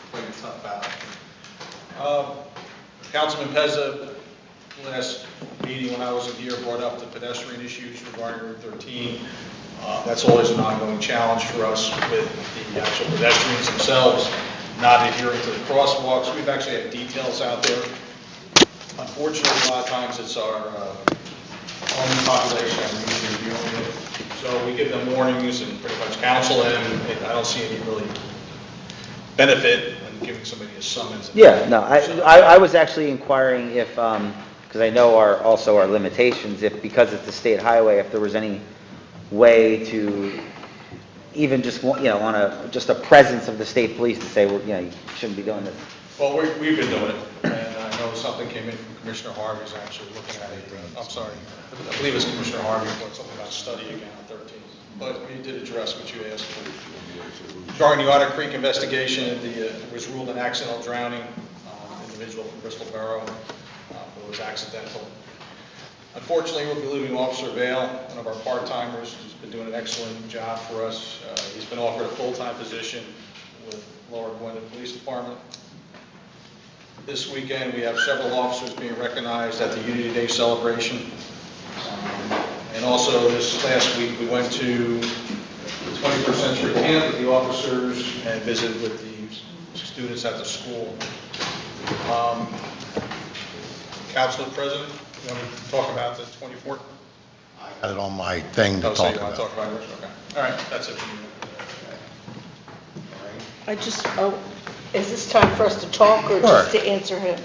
playing a tough battle. Councilman Pezza, last meeting when I wasn't here, brought up the pedestrian issues regarding Route 13. That's always an ongoing challenge for us with the actual pedestrians themselves not adhering to the crosswalks. We've actually had details out there. Unfortunately, a lot of times it's our own population that we're usually dealing with. So we give them warnings and pretty much counsel them, and I don't see any really benefit in giving somebody a summons. Yeah, no, I was actually inquiring if, because I know also our limitations, if because it's a state highway, if there was any way to even just, just a presence of the state police to say, well, you shouldn't be doing this. Well, we've been doing it, and I know something came in from Commissioner Harvey's actually looking at it. I'm sorry, I believe it's Commissioner Harvey, but something about study again on 13. But we did address what you asked for. Regarding the Otter Creek investigation, it was ruled an accidental drowning, individual from Bristol Borough, it was accidental. Unfortunately, we'll be losing Officer Vale, one of our part-timers, who's been doing an excellent job for us. He's been offered a full-time position with Lower Gwynedd Police Department. This weekend, we have several officers being recognized at the Unity Day celebration. And also, this last week, we went to the 21st Century Camp with the officers and visited with the students at the school. Council President, you want to talk about the 24th? I got it on my thing to Oh, so talk you want to about. talk about it? Okay. All right, that's it for me. Is this time for us to talk or just to answer him?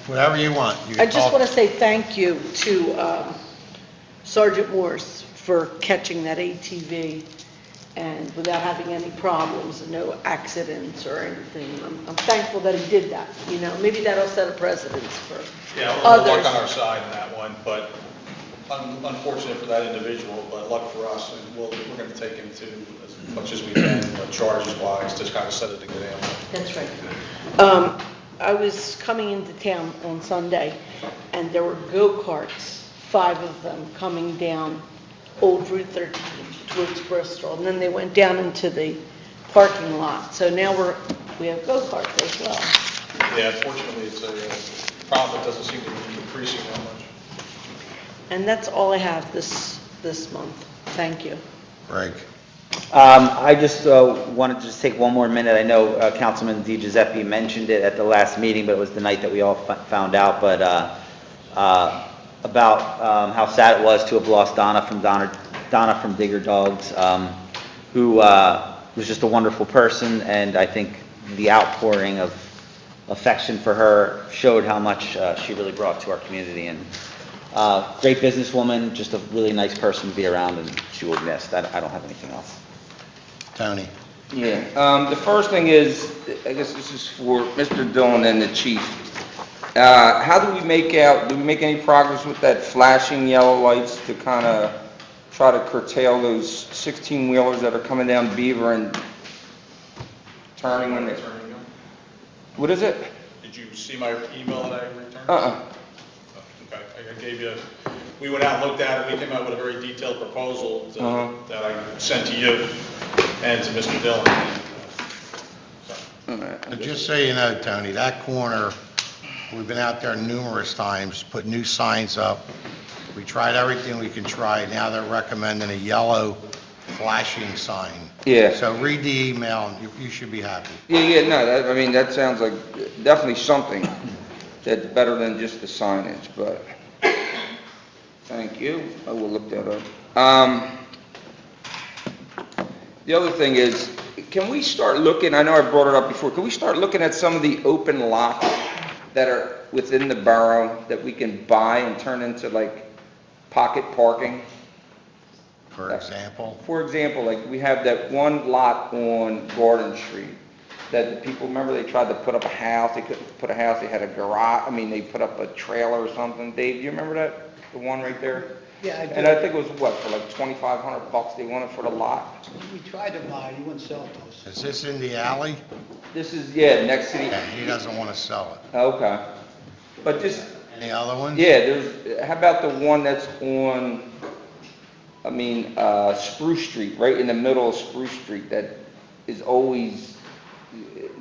Whatever you want. You I just talk. want to say thank you to Sergeant Morse for catching that ATV and without having any problems and no accidents or anything. I'm thankful that he did that, Maybe that'll set a precedence for Yeah, others. we'll work on our side in that one, but unfortunate for that individual, but luck for us, and we're going to take him to as much as we can, charges-wise, to kind of set it to get in. That's right. I was coming into town on Sunday, and there were go-karts, 5 of them, coming down Old Route 13 towards Bristol, and then they went down into the parking lot. So now we have go-karts as well. Yeah, unfortunately, it's a problem that doesn't seem to be increasing that much. And that's all I have this month. Thank you. Greg. I just wanted to just take one more minute. I know Councilman Di Giuseppe mentioned it at the last meeting, but it was the night that we all found out. But about how sad it was to have lost Donna from Digger Dogs, who was just a wonderful person, and I think the outpouring of affection for her showed how much she really brought to our community. And great businesswoman, just a really nice person to be around, and she will be missed. I don't have anything else. Tony. Yeah, the first thing is, I guess this is for Mr. Dillon and the chief. How do we make any progress with that flashing yellow lights to kind of try to curtail those 16-wheelers that are coming down Beaver and turning when they... What is it? Did you see my email that I returned? Okay, I gave you, we went out and looked at it, we came out with a very detailed proposal that I sent to you and to Mr. Dillon. And just so you know, Tony, that corner, we've been out there numerous times, put new signs up. We tried everything we can try. Now they're recommending a yellow flashing sign. Yeah. So read the email, and you should be happy. Yeah, no, that sounds like definitely something that's better than just the signage, but... Thank you. I will look that up. The other thing is, can we start looking, I know I brought it up before, can we start looking at some of the open lots that are within the borough that we can buy and turn into like pocket parking? For example, For example, like we have that one lot on Garden Street that the people, remember they tried to put up a house, they couldn't put a house, they had a garage, they put up a trailer or something. Dave, do you remember that? The one right there? Yeah, I do. And I think it was what, for like $2,500 they wanted for the lot? We tried to buy it, he wouldn't sell it to us. is this in the alley? This is, yeah, next to the, Yeah, he doesn't want to sell it. okay. But just, Any other ones? yeah, how about the one that's on, Spruce Street, right in the middle of Spruce Street, that is always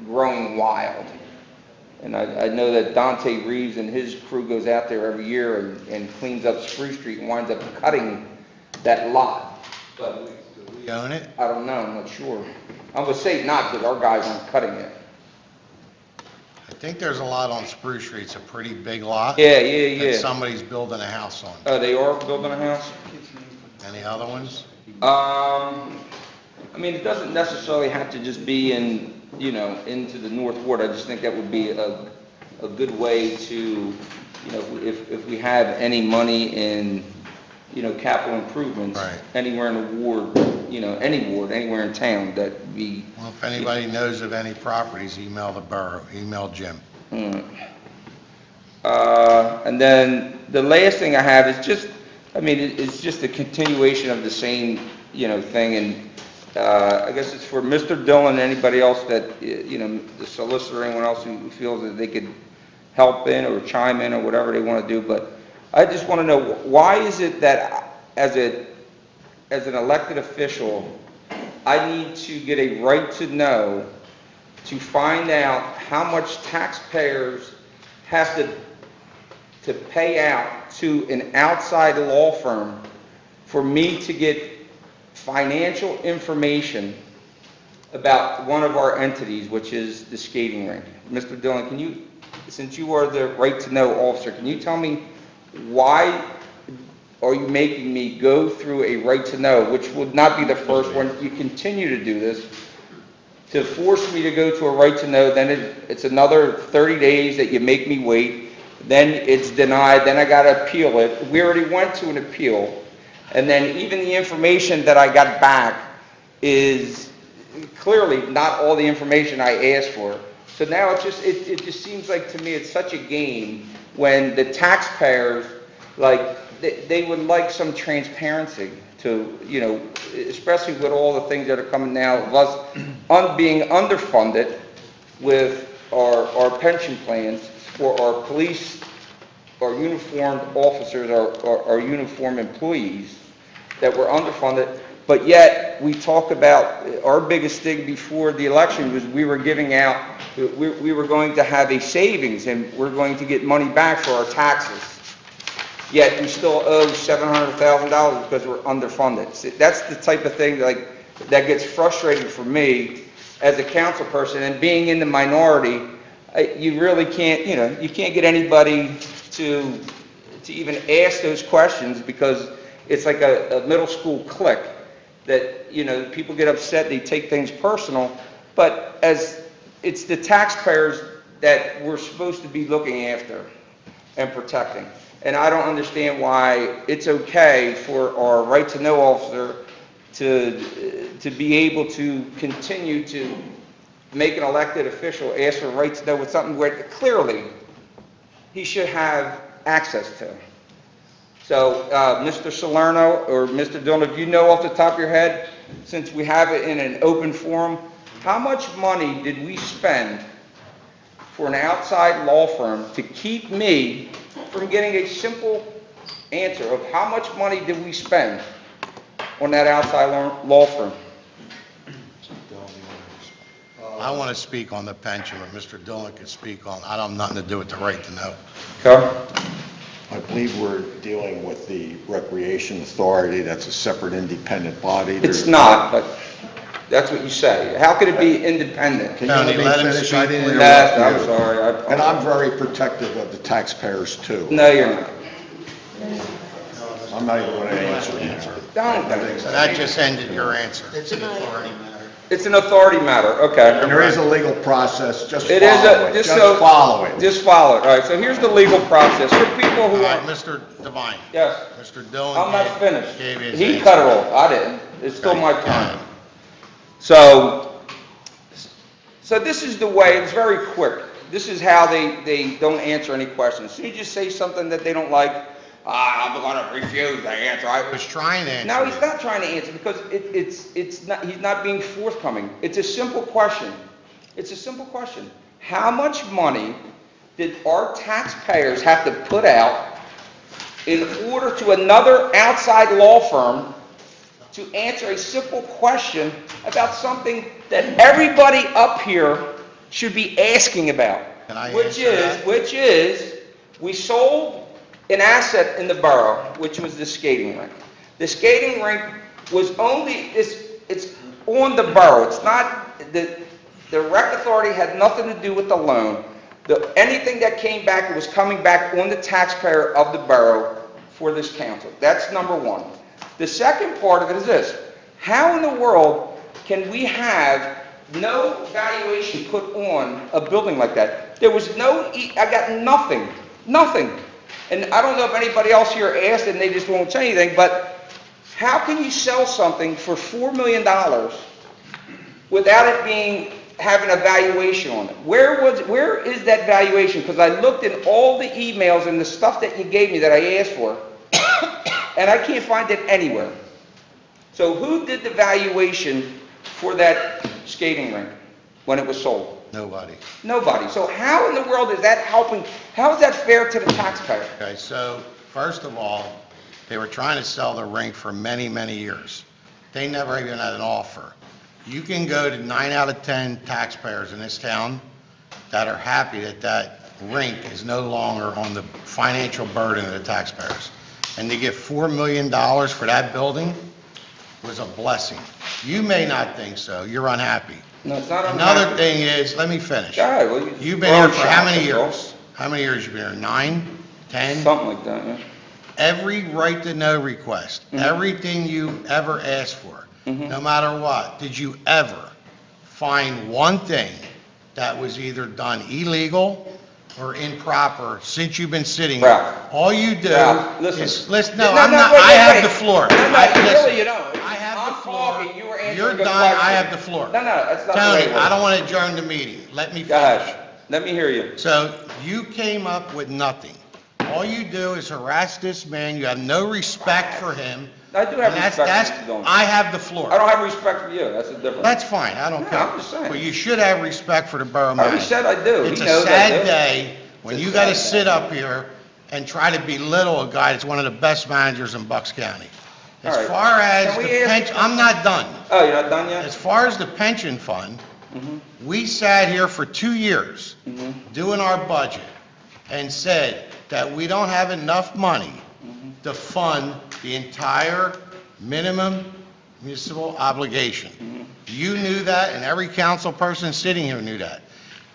growing wild? And I know that Dante Reeves and his crew goes out there every year and cleans up Spruce Street and winds up cutting that lot. But Do we own it? I don't know, I'm not sure. I'm gonna say not, because our guys aren't cutting it. I think there's a lot on Spruce Street, it's a pretty big lot. Yeah, yeah, That yeah. somebody's building a house on. Oh, they are building a house? Any other ones? It doesn't necessarily have to just be into the North Ward. I just think that would be a good way to, if we have any money in, capital improvements. Right. Anywhere in the ward, any ward, anywhere in town, that we. Well, if anybody knows of any properties, email the borough, email Jim. And then the last thing I have is just, it's just a continuation of the same, thing, and I guess it's for Mr. Dillon and anybody else that, the solicitor, anyone else who feels that they could help in or chime in or whatever they want to do, but I just want to know, why is it that as an elected official, I need to get a right to know to find out how much taxpayers have to pay out to an outside law firm for me to get financial information about one of our entities, which is the skating rink? Mr. Dillon, can you, since you are the right to know officer, can you tell me why are you making me go through a right to know, which would not be the first one? You continue to do this, to force me to go to a right to know, then it's another 30 days that you make me wait, then it's denied, then I gotta appeal it. We already went to an appeal, and then even the information that I got back is clearly not all the information I asked for. So now it just seems like to me it's such a game when the taxpayers, they would like some transparency to, especially with all the things that are coming now of us being underfunded with our pension plans for our police, our uniformed officers, our uniformed employees, that were underfunded, but yet we talk about our biggest thing before the election was we were giving out, we were going to have a savings and we're going to get money back for our taxes. Yet we still owe $700,000 because we're underfunded. See, that's the type of thing that gets frustrating for me as a council person, and being in the minority, you really can't, you can't get anybody to even ask those questions, because it's like a middle school clique that, people get upset, they take things personal, but as it's the taxpayers that we're supposed to be looking after and protecting. And I don't understand why it's okay for our right to know officer to be able to continue to make an elected official ask for a right to know with something where clearly he should have access to. So, Mr. Salerno or Mr. Dillon, if you know off the top of your head, since we have it in an open forum, how much money did we spend for an outside law firm to keep me from getting a simple answer of how much money did we spend on that outside law firm? I want to speak on the pension, but Mr. Dillon can speak on, I don't have nothing to do with the right to know. Okay. I believe we're dealing with the Recreation Authority. That's a separate independent body. It's not, but that's what you say. How could it be independent? Can you let me finish? I didn't Nah, interrupt I'm you. sorry. And I'm very protective of the taxpayers, too. No, you're not. I'm not even going to answer that. So that just ended your answer. It's an authority matter. It's an authority matter, okay. And there is a legal process, just It is follow a, it, just just so. follow it. Just follow it, all right, so here's the legal process, for people All who right, are, Mr. Devine. yes, Mr. Dillon. I'm not finished. gave his He answer. cut it off, I didn't, it's still Okay, my go turn. ahead. So this is the way, it's very quick, this is how they don't answer any questions. As soon as you say something that they don't like, I'm gonna refuse the answer. I was trying to answer. No, he's you. not trying to answer, because it's not, he's not being forthcoming. It's a simple question. It's a simple question. How much money did our taxpayers have to put out in order to another outside law firm to answer a simple question about something that everybody up here should be asking about? Can I Which answer that? is, we sold an asset in the borough, which was the skating rink. The skating rink was only, it's on the borough, it's not, the rec authority had nothing to do with the loan. Anything that came back, it was coming back on the taxpayer of the borough for this council. That's number one. The second part of it is this: how in the world can we have no valuation put on a building like that? There was I got nothing. And I don't know if anybody else here asked and they just won't say anything, but how can you sell something for $4 million without it having a valuation on it? Where is that valuation? Because I looked in all the emails and the stuff that you gave me that I asked for, and I can't find it anywhere. So who did the valuation for that skating rink when it was sold? Nobody. Nobody. So how in the world is that helping? How is that fair to the taxpayer? Okay, so first of all, they were trying to sell the rink for many, many years. They never even had an offer. You can go to 9 out of 10 taxpayers in this town that are happy that that rink is no longer on the financial burden of the taxpayers. And to get $4 million for that building was a blessing. You may not think so, you're unhappy. No, it's not Another unhappy. thing is, let me finish. All right, well, You've been here for how many That's all. years? How many years you been here? 9, 10? Something like that, yeah. Every right to know request, everything you ever asked for, no matter what, did you ever find one thing that was either done illegal or improper since you've been sitting here? Ralph. All you do Ralph, listen. is, listen, No, no, I'm no, not, wait, I wait, have wait. the floor. No, Listen, really, you don't. I have I'm the floor. talking, you were answering You're a done, question. I have the floor. No, that's not the way Tony, it works. I don't want to adjourn the meeting. Let me Go finish. ahead. Let me hear you. So you came up with nothing. All you do is harass this man. You have no respect for him. I do have And that's- respect for that's- Mr. Dillon. I have the floor. I don't have respect for you, that's the difference. That's fine, I don't No, care. I'm just saying. But you should have respect for the borough I manager. already said I do. He It's a knows I sad do. day when It's a you gotta sad sit day. up here and try to belittle a guy that's one of the best managers in Bucks County. As All right. far as Can the we ask pension, the- I'm not done. Oh, you're not done yet? As far as the pension fund, we sat here for 2 years doing our budget and said that we don't have enough money to fund the entire minimum municipal obligation. You knew that, and every council person sitting here knew that.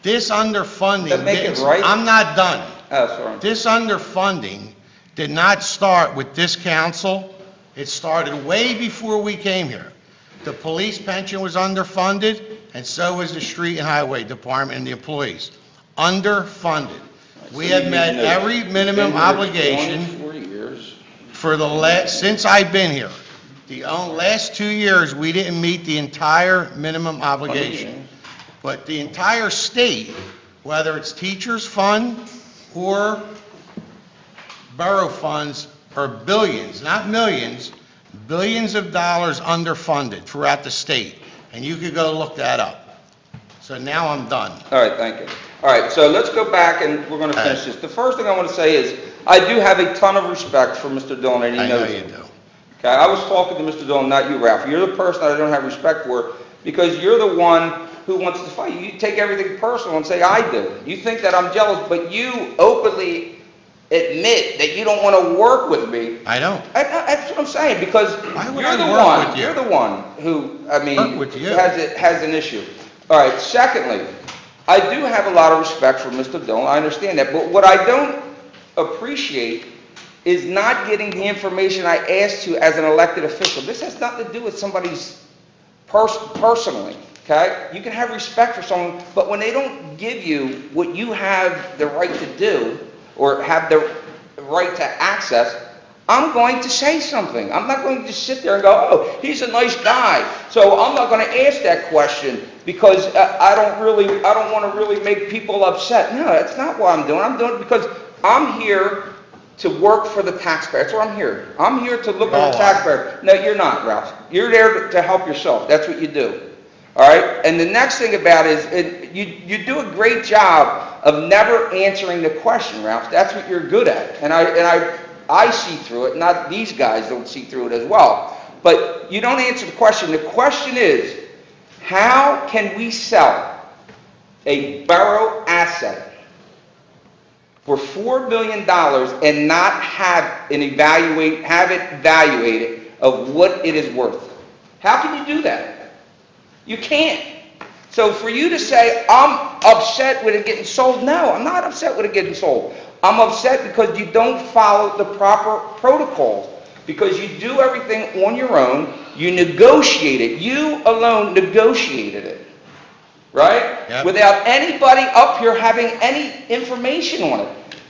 This underfunding. That make it didn't- right? I'm not done. Oh, sorry. This underfunding did not start with this council. It started way before we came here. The police pension was underfunded, and so was the street and highway department and the employees. Underfunded. We have met every minimum obligation 24 years. for since I've been here. The last 2 years, we didn't meet the entire minimum obligation. But the entire state, whether it's teachers' fund or borough funds, are billions, not millions, billions of dollars underfunded throughout the state. And you could go look that up. So now I'm done. All right, thank you. All right, so let's go back and we're going to finish this. The first thing I want to say is, I do have a ton of respect for Mr. Dillon, and he I know knows you it. do. Okay, I was talking to Mr. Dillon, not you, Ralph. You're the person that I don't have respect for, because you're the one who wants to fight. You take everything personal and say, I do. You think that I'm jealous, but you openly admit that you don't want to work with me. I don't. That's what I'm saying, because Why would you're I the work one, with you? you're the one who, I mean, Work with you. has an issue. All right, secondly, I do have a lot of respect for Mr. Dillon, I understand that, but what I don't appreciate is not getting the information I asked you as an elected official. This has nothing to do with somebody's personally, okay? You can have respect for someone, but when they don't give you what you have the right to do, or have the right to access, I'm going to say something. I'm not going to just sit there and go, oh, he's a nice guy, so I'm not going to ask that question because I don't want to really make people upset. No, that's not what I'm doing. I'm doing it because I'm here to work for the taxpayer. That's what I'm here. I'm here to look at the taxpayer. No, you're not, Ralph. You're there to help yourself. That's what you do. All right? And the next thing about it is you do a great job of never answering the question, Ralph. That's what you're good at. And I see through it. Not these guys don't see through it as well. But you don't answer the question. The question is, how can we sell a borough asset for $4 million and not have it evaluated of what it is worth? How can you do that? You can't. So for you to say, I'm upset with it getting sold, no, I'm not upset with it getting sold. I'm upset because you don't follow the proper protocols, because you do everything on your own, you negotiate it, you alone negotiated it, right? Yep. Without anybody up here having any information on it.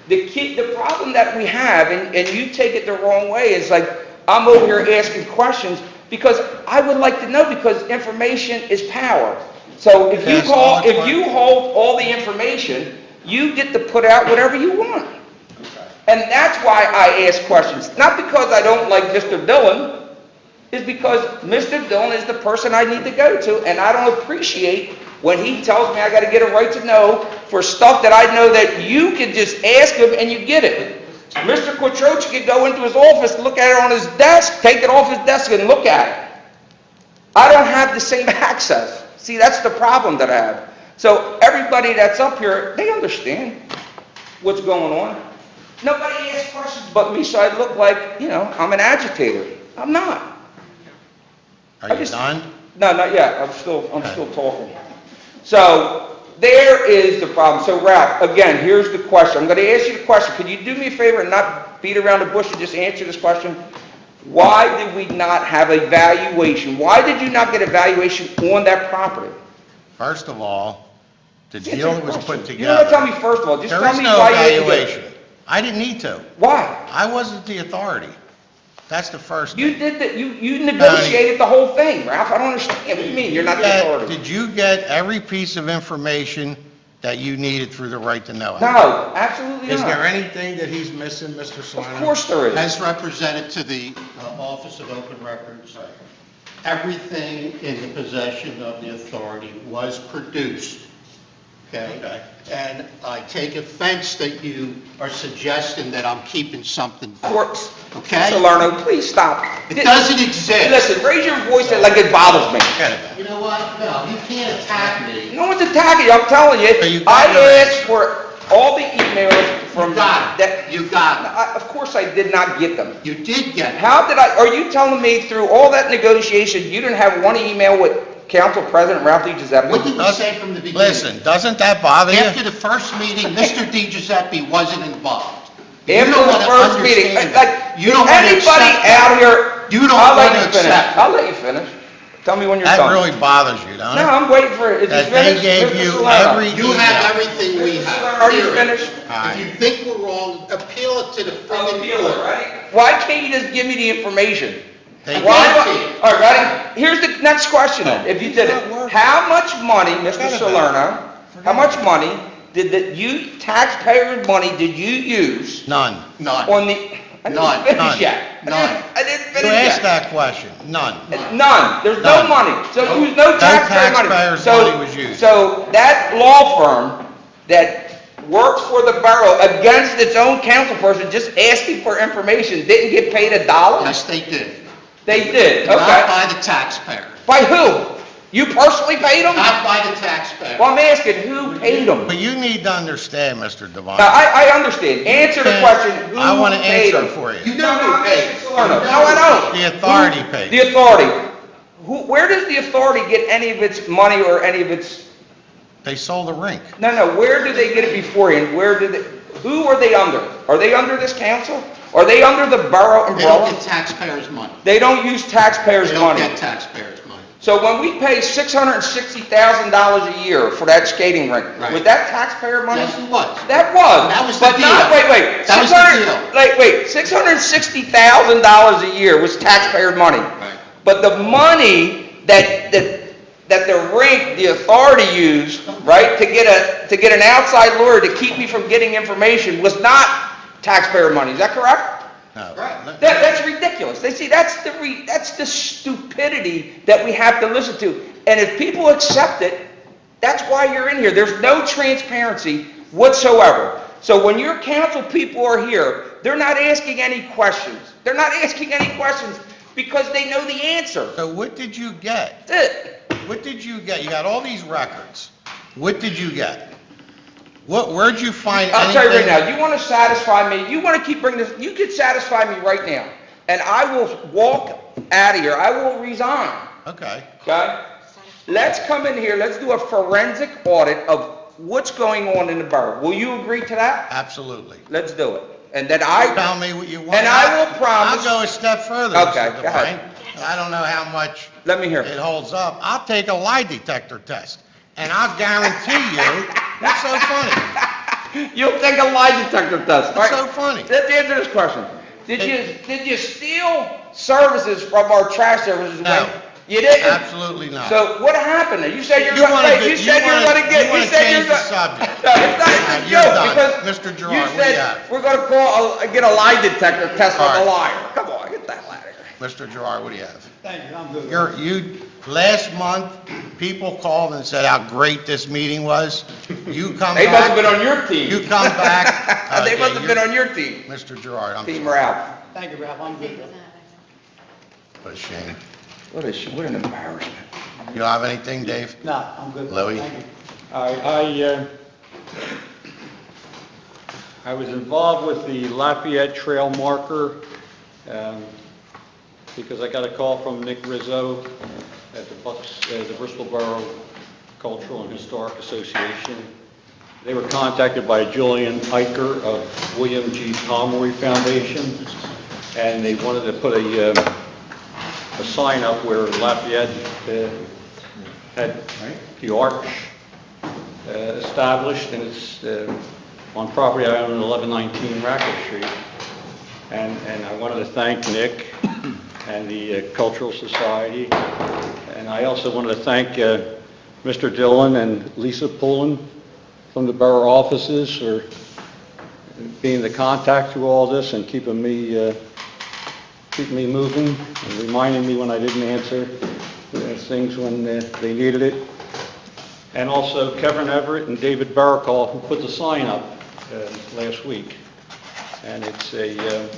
The problem that we have, and you take it the wrong way, is like, I'm over here asking questions because I would like to know, because information is power. So if you hold all the information, you get to put out whatever you want. And that's why I ask questions. Not because I don't like Mr. Dillon, it's because Mr. Dillon is the person I need to go to, and I don't appreciate when he tells me I gotta get a right to know for stuff that I know that you can just ask him and you get it. Mr. Quattrochi could go into his office, look at it on his desk, take it off his desk and look at it. I don't have the same access. See, that's the problem that I have. So everybody that's up here, they understand what's going on. Nobody asks questions but me, so I look like, I'm an agitator. I'm not. Are you done? No, not yet. I'm still talking. So there is the problem. So Ralph, again, here's the question. I'm going to ask you the question. Could you do me a favor and not beat around the bush and just answer this question? Why did we not have a valuation? Why did you not get a valuation on that property? First of all, the deal was put together. You don't have to tell me first of all. Just There tell is me no why you didn't do it. evaluation. I didn't need to. Why? I wasn't the authority. That's the first thing. You did that. You negotiated the whole thing, Ralph. I don't understand. What do you mean? You're not the authority. Did you get every piece of information that you needed through the right to know? No, absolutely not. Is there anything that he's missing, Mr. Solano? Of course there is. As represented to the Office of Open Records, everything in the possession of the authority was produced, okay? And I take offense that you are suggesting that I'm keeping something back. Of course. Okay? Solano, please stop. It doesn't exist. Listen, raise your voice like it bothers me. You know what? No, you can't attack me. No one's attacking you. I'm telling you. I asked for all the emails from You got it. You got it. Of course I did not get them. You did get it. How did I? Are you telling me through all that negotiation you didn't have one email with Council President Ralph Di Giuseppe? What did we say from the beginning? Listen, doesn't that bother you? After the first meeting, Mr. Di Giuseppe wasn't involved. After the first meeting, You don't want to anybody accept out that. here, You don't I'll want let to you finish. accept I'll let you finish. Tell me when you're That done. really bothers you, don't it? No, I'm waiting for it. Is That he they finished? gave Mr. you Solano. every You have everything we have. Are you period. finished? If you think we're wrong, appeal it to the friggin' Appeal it, court. right? Why can't you just give me the information? They Why? gave it. All right, ready? Here's the next question then, if you did it. How much money, Mr. Salerno, how much money did you, taxpayers' money, did you use None. None. on the, I None. didn't finish None. yet. None. I didn't You finish asked yet. that question. None. None. There's no None. money. So you use no taxpayer money. taxpayers' So- money was used. So that law firm that works for the borough against its own council person just asking for information didn't get paid $1? Yes, they did. They did, Not okay. by the taxpayer. By who? You personally paid them? Not by the taxpayer. Well, I'm asking, who paid them? But you need to understand, Mr. Devine. Now, I understand. Answer the question, who I want to paid answer them? for you. You know who paid. No, I don't. The authority paid. The authority. Where does the authority get any of its money or any of its, They sold the rink. no, where do they get it beforehand? Who are they under? Are they under this council? Are they under the borough They don't umbrella? get taxpayers' money. They don't use taxpayers' They don't money. get taxpayers' money. So when we pay $660,000 a year for that skating rink, Right. was that taxpayer money? Yes, it was. That was. That was the But not, deal. wait. That was the 600 deal. Wait, $660,000 a year was taxpayer money. Right. But the money that the rink, the authority used, right, to get an outside lawyer to keep me from getting information was not taxpayer money. Is that correct? No. That's ridiculous. They see, that's the stupidity that we have to listen to. And if people accept it, that's why you're in here. There's no transparency whatsoever. So when your council people are here, they're not asking any questions. They're not asking any questions because they know the answer. So what did you get? That's it. What did you get? You got all these records. What did you get? Where'd you find anything? I'll tell you right now, you want to satisfy me, you want to keep bringing this, you could satisfy me right now, and I will walk out of here, I will resign, Okay. okay? Let's come in here, let's do a forensic audit of what's going on in the borough. Will you agree to that? Absolutely. Let's do it. And then Tell me what you want. And I will promise. I'll go a step further, Okay, Mr. go ahead. Devine. I don't know how much Let me hear. it holds up. I'll take a lie detector test, and I'll guarantee you, what's so funny? You'll take a lie detector test. What's so funny? Let's answer this question. Did you steal services from our trash services? No. You didn't? Absolutely not. So what happened? You said you're You wanna going to, get- you said you you're wanna- going to get, you wanna you said change you're the going. subject. No, it's not a You're joke done. because Mr. Gerard, you what do you said have? we're going to get a lie detector test All on the right. liar. Come on, get that ladder. Mr. Gerard, what do you have? Thank you, I'm good. Last month, people called and said how great this meeting was. You come They must have back, been on your team. you come back. They okay, must have been on your team. Mr. Gerard, I'm Team sorry. Ralph. Thank you, Ralph, I'm good. What a shame. What an embarrassment. You don't have anything, Dave? No, I'm good. Louis? Thank you. I was involved with the Lafayette Trail Marker because I got a call from Nick Rizzo at the Bristol Borough Cultural and Historic Association. They were contacted by Julian Eicher of William G. Pomeroy Foundation, and they wanted to put a sign up where Lafayette had the arch established, and it's on property I own in 1119 Racket Street. And I wanted to thank Nick and the Cultural Society. And I also wanted to thank Mr. Dillon and Lisa Pullen from the borough offices for being the contact through all this and keeping me moving and reminding me when I didn't answer things when they needed it. And also Kevin Everett and David Baracall, who put the sign up last week. And it's there.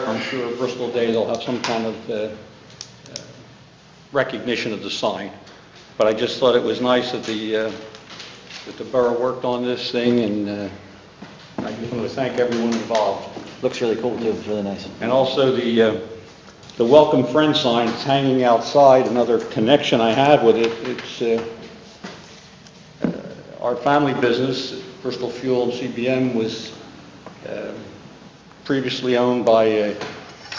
I'm sure Bristol Day they'll have some kind of recognition of the sign. But I just thought it was nice that the borough worked on this thing, and I just want to thank everyone involved. Looks really cool too, it's really nice. And also the Welcome Friend sign is hanging outside, another connection I have with it. It's our family business, Bristol Fuel and CBM, was previously owned by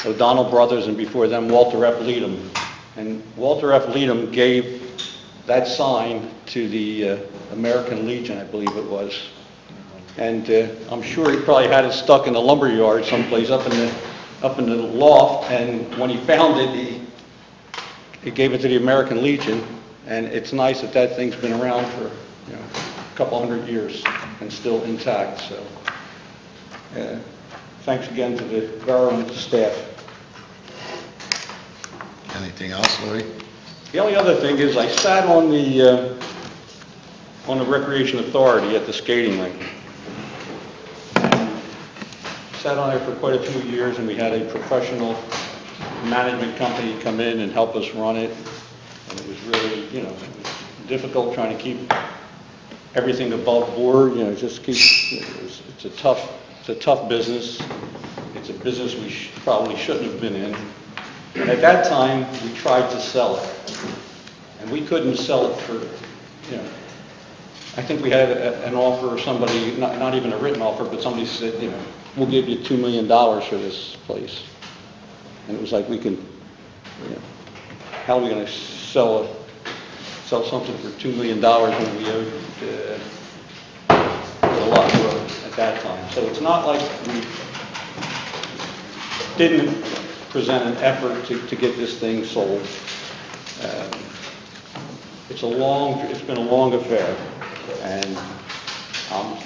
O'Donnell Brothers, and before them Walter F. Leadham. And Walter F. Leadham gave that sign to the American Legion, I believe it was. And I'm sure he probably had it stuck in the lumber yard someplace up in the loft, and when he found it, he gave it to the American Legion, and it's nice that that thing's been around for, a couple hundred years and still intact, so thanks again to the borough and the staff. Anything else, Louis? The only other thing is I sat on the Recreation Authority at the skating rink. Sat on there for quite a few years, and we had a professional management company come in and help us run it. And it was really, difficult trying to keep everything above board, just keep, it's a tough business. It's a business we probably shouldn't have been in. And at that time, we tried to sell it. And we couldn't sell it for, I think we had an offer, or somebody, not even a written offer, but somebody said, we'll give you $2 million for this place. And it was like, we can, how are we going to sell something for $2 million when we owed a lot more at that time? So it's not like we didn't present an effort to get this thing sold. It's been a long affair, and I'm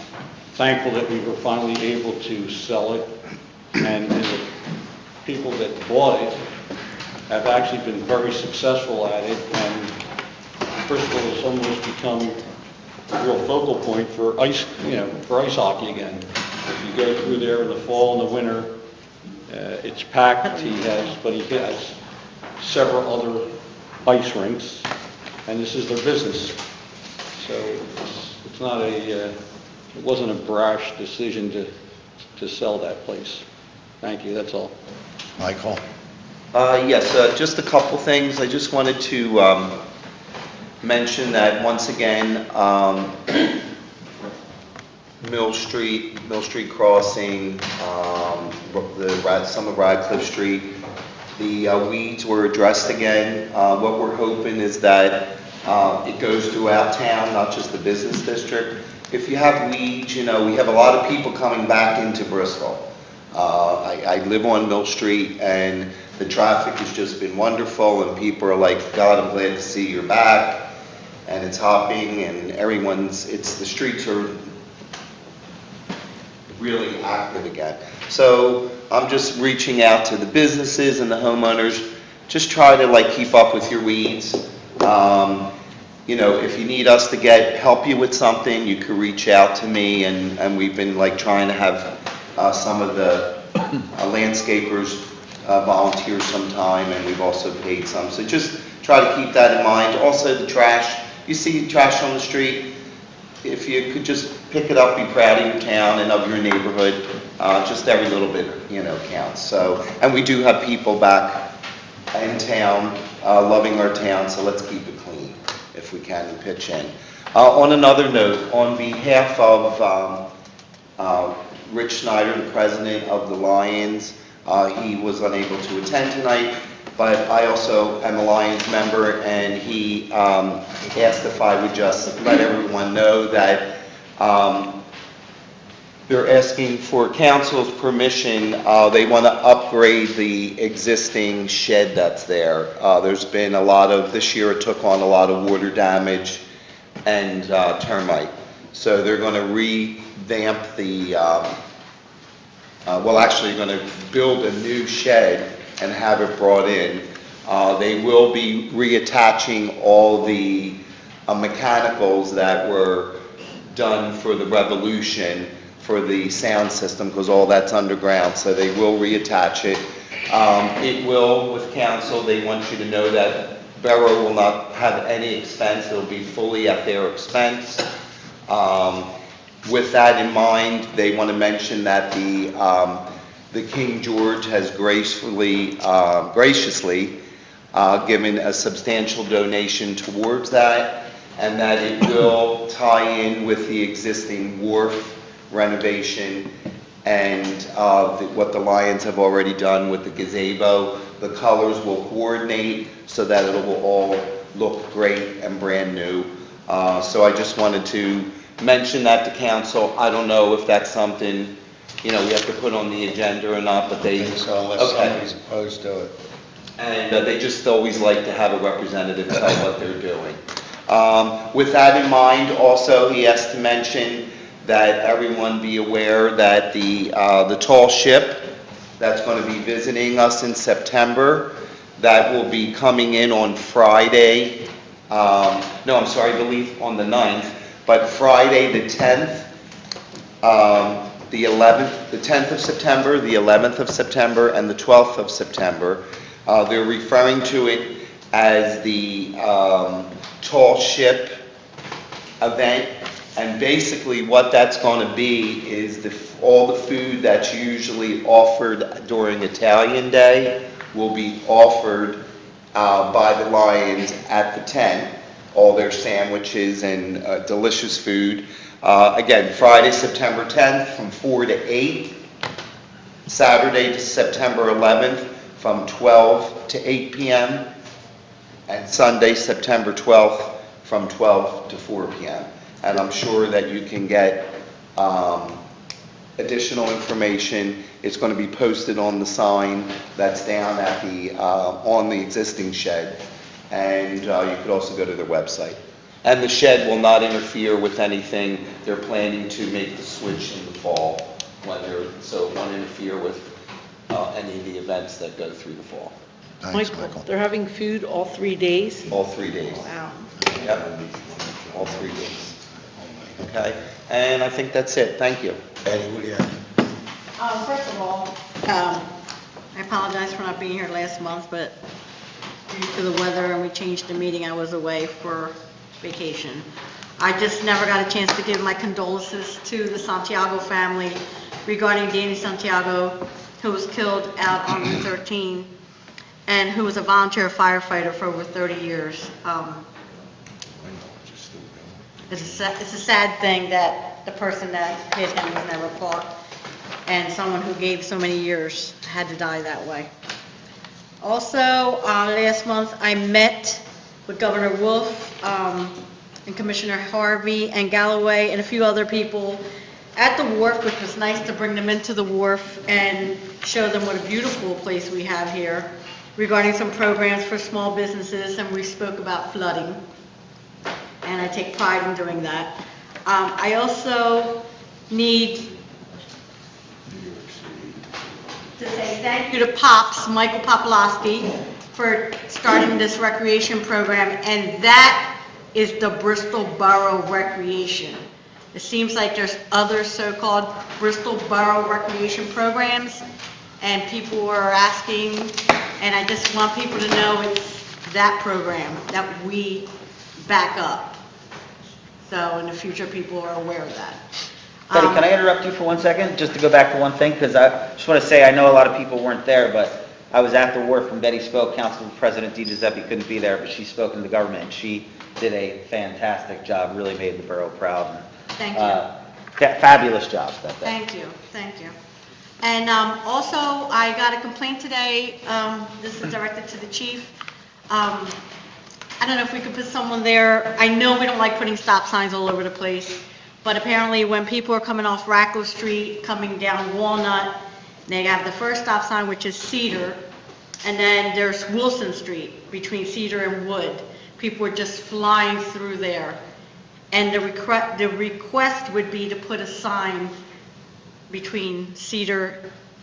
thankful that we were finally able to sell it, and the people that bought it have actually been very successful at it, and Bristol has almost become a real focal point for ice hockey again. If you go through there in the fall and the winter, it's packed. But he has several other ice rinks, and this is their business. So it's not it wasn't a brash decision to sell that place. Thank you, that's all. Michael? Yes, just a couple things. I just wanted to mention that once again, Mill Street Crossing, some of Radcliffe Street, the weeds were addressed again. What we're hoping is that it goes throughout town, not just the business district. If you have weeds, we have a lot of people coming back into Bristol. I live on Mill Street, and the traffic has just been wonderful, and people are like, God, I'm glad to see you're back. And it's hopping, and the streets are really active again. So I'm just reaching out to the businesses and the homeowners, just try to keep up with your weeds. If you need us to help you with something, you could reach out to me, and we've been trying to have some of the landscapers volunteer some time, and we've also paid some. So just try to keep that in mind. Also the trash, you see trash on the street, if you could just pick it up, be proud of your town and of your neighborhood. Just every little bit, counts. So, and we do have people back in town, loving our town, so let's keep it clean if we can and pitch in. On another note, on behalf of Rich Schneider, the president of the Lions, he was unable to attend tonight, but I also am a Lions member, and he asked if I would just let everyone know that they're asking for council's permission. They want to upgrade the existing shed that's there. There's been this year it took on a lot of water damage and termite. So they're going to revamp actually going to build a new shed and have it brought in. They will be reattaching all the mechanicals that were done for the Revolution for the sound system, because all that's underground, so they will reattach it. It will, with council, they want you to know that Borough will not have any expense. It'll be fully at their expense. With that in mind, they want to mention that the King George has graciously given a substantial donation towards that, and that it will tie in with the existing wharf renovation and what the Lions have already done with the gazebo. The colors will coordinate so that it will all look great and brand new. So I just wanted to mention that to council. I don't know if that's something we have to put on the agenda or not, but they... I think so, unless somebody's opposed to it. And they just always like to have a representative tell what they're doing. With that in mind, also, he has to mention that everyone be aware that the tall ship that's going to be visiting us in September, that will be coming in on Friday, I believe on the 9th, but Friday the 10th, the 10th of September, the 11th of September, and the 12th of September. They're referring to it as the tall ship event, and basically what that's going to be is all the food that's usually offered during Italian Day will be offered by the Lions at the tent. all their sandwiches and delicious food. Again, Friday, September 10th from 4 to 8. Saturday, September 11th from 12 to 8 p.m. And Sunday, September 12th from 12 to 4 p.m. And I'm sure that you can get additional information. It's going to be posted on the sign that's down at the, on the existing shed. And you could also go to their website. And the shed will not interfere with anything. They're planning to make the switch in the fall, so it won't interfere with any of the events that go through the fall. Thanks, Michael. They're having food all 3 days? All 3 days. Wow. Yep, all 3 days. Okay, and I think that's it. Thank you. Eddie, what do you have? First of all, I apologize for not being here last month, but due to the weather and we changed the meeting, I was away for vacation. I just never got a chance to give my condolences to the Santiago family regarding Danny Santiago, who was killed out on Route 13, and who was a volunteer firefighter for over 30 years. It's a sad thing that the person that hit him was never caught, and someone who gave so many years had to die that way. Also, last month, I met with Governor Wolf and Commissioner Harvey and Galloway and a few other people at the wharf, which was nice to bring them into the wharf and show them what a beautiful place we have here regarding some programs for small businesses, and we spoke about flooding, and I take pride in doing that. I also need to say thank you to Pops, Michael Popolowski, for starting this recreation program, and that is the Bristol Borough Recreation. It seems like there's other so-called Bristol Borough Recreation programs, and people are asking, and I just want people to know it's that program that we back up. So in the future, people are aware of that. Betty, can I interrupt you for 1 second, just to go back to one thing? Because I just want to say, I know a lot of people weren't there, but I was at the wharf when Betty spoke. Council President Di Giuseppe couldn't be there, but she spoke in the government, and she did a fantastic job, really made the borough proud. Thank you. Fabulous job that day. Thank you, thank you. And also, I got a complaint today, this is directed to the chief. I don't know if we could put someone there. I know we don't like putting stop signs all over the place, but apparently when people are coming off Racklow Street, coming down Walnut, they have the first stop sign, which is Cedar, and then there's Wilson Street between Cedar and Wood. People are just flying through there. And the request would be to put a sign between Cedar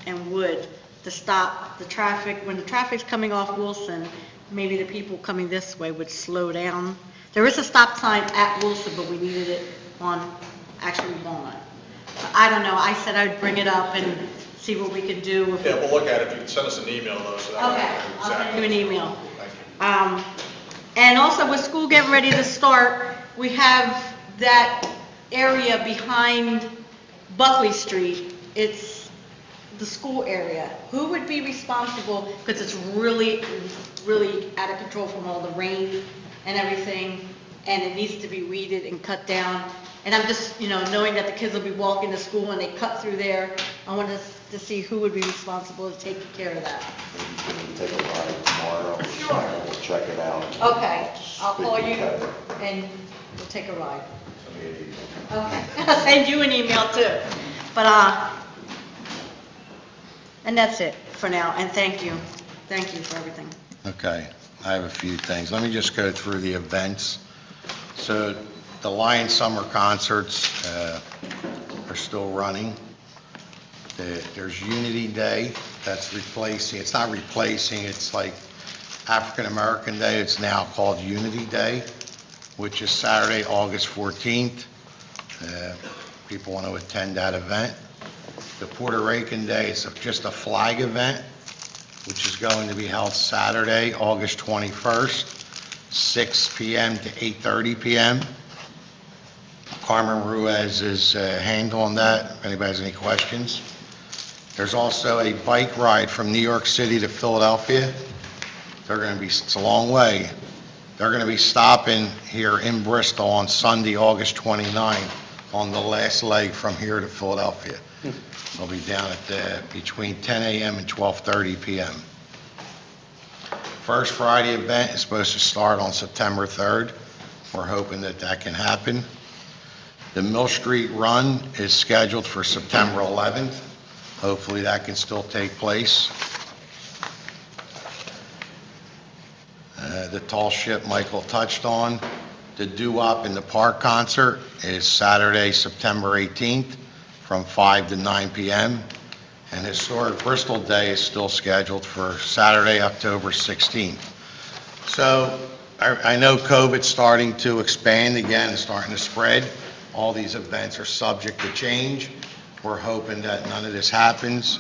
and Wood to stop the traffic. When the traffic's coming off Wilson, maybe the people coming this way would slow down. There is a stop sign at Wilson, but we needed it on actually Walnut. So I don't know, I said I'd bring it up and see what we could do. Yeah, we'll look at it. If you can send us an email though, so that. Okay, I'll send you an email. And also with school getting ready to start, we have that area behind Buckley Street. It's the school area. Who would be responsible, because it's really, really out of control from all the rain and everything, and it needs to be weeded and cut down. And I'm just, knowing that the kids will be walking to school and they cut through there, I wanted to see who would be responsible to take care of that. Take a ride tomorrow. Sure. We'll check it out. Okay, I'll call you and we'll take a ride. Okay, I'll send you an email too. But, and that's it for now, and thank you. Thank you for everything. Okay, I have a few things. Let me just go through the events. So the Lion Summer Concerts are still running. There's Unity Day, that's replacing, it's not replacing, it's like African American Day, it's now called Unity Day, which is Saturday, August 14th. People want to attend that event. The Puerto Rican Day, it's just a flag event, which is going to be held Saturday, August 21st, 6 p.m. to 8:30 p.m. Carmen Ruiz is handling that, if anybody has any questions. There's also a bike ride from New York City to Philadelphia. They're going to be, it's a long way, They're going to be stopping here in Bristol on Sunday, August 29th, on the last leg from here to Philadelphia. They'll be down at between 10 a.m. and 12:30 p.m. First Friday event is supposed to start on September 3rd. We're hoping that that can happen. The Mill Street Run is scheduled for September 11th. Hopefully that can still take place. The Tall Ship Michael touched on. The Doo-Wop in the Park concert is Saturday, September 18th, from 5 to 9 p.m. And Historic Bristol Day is still scheduled for Saturday, October 16th. So I know COVID's starting to expand again and starting to spread. All these events are subject to change. We're hoping that none of this happens.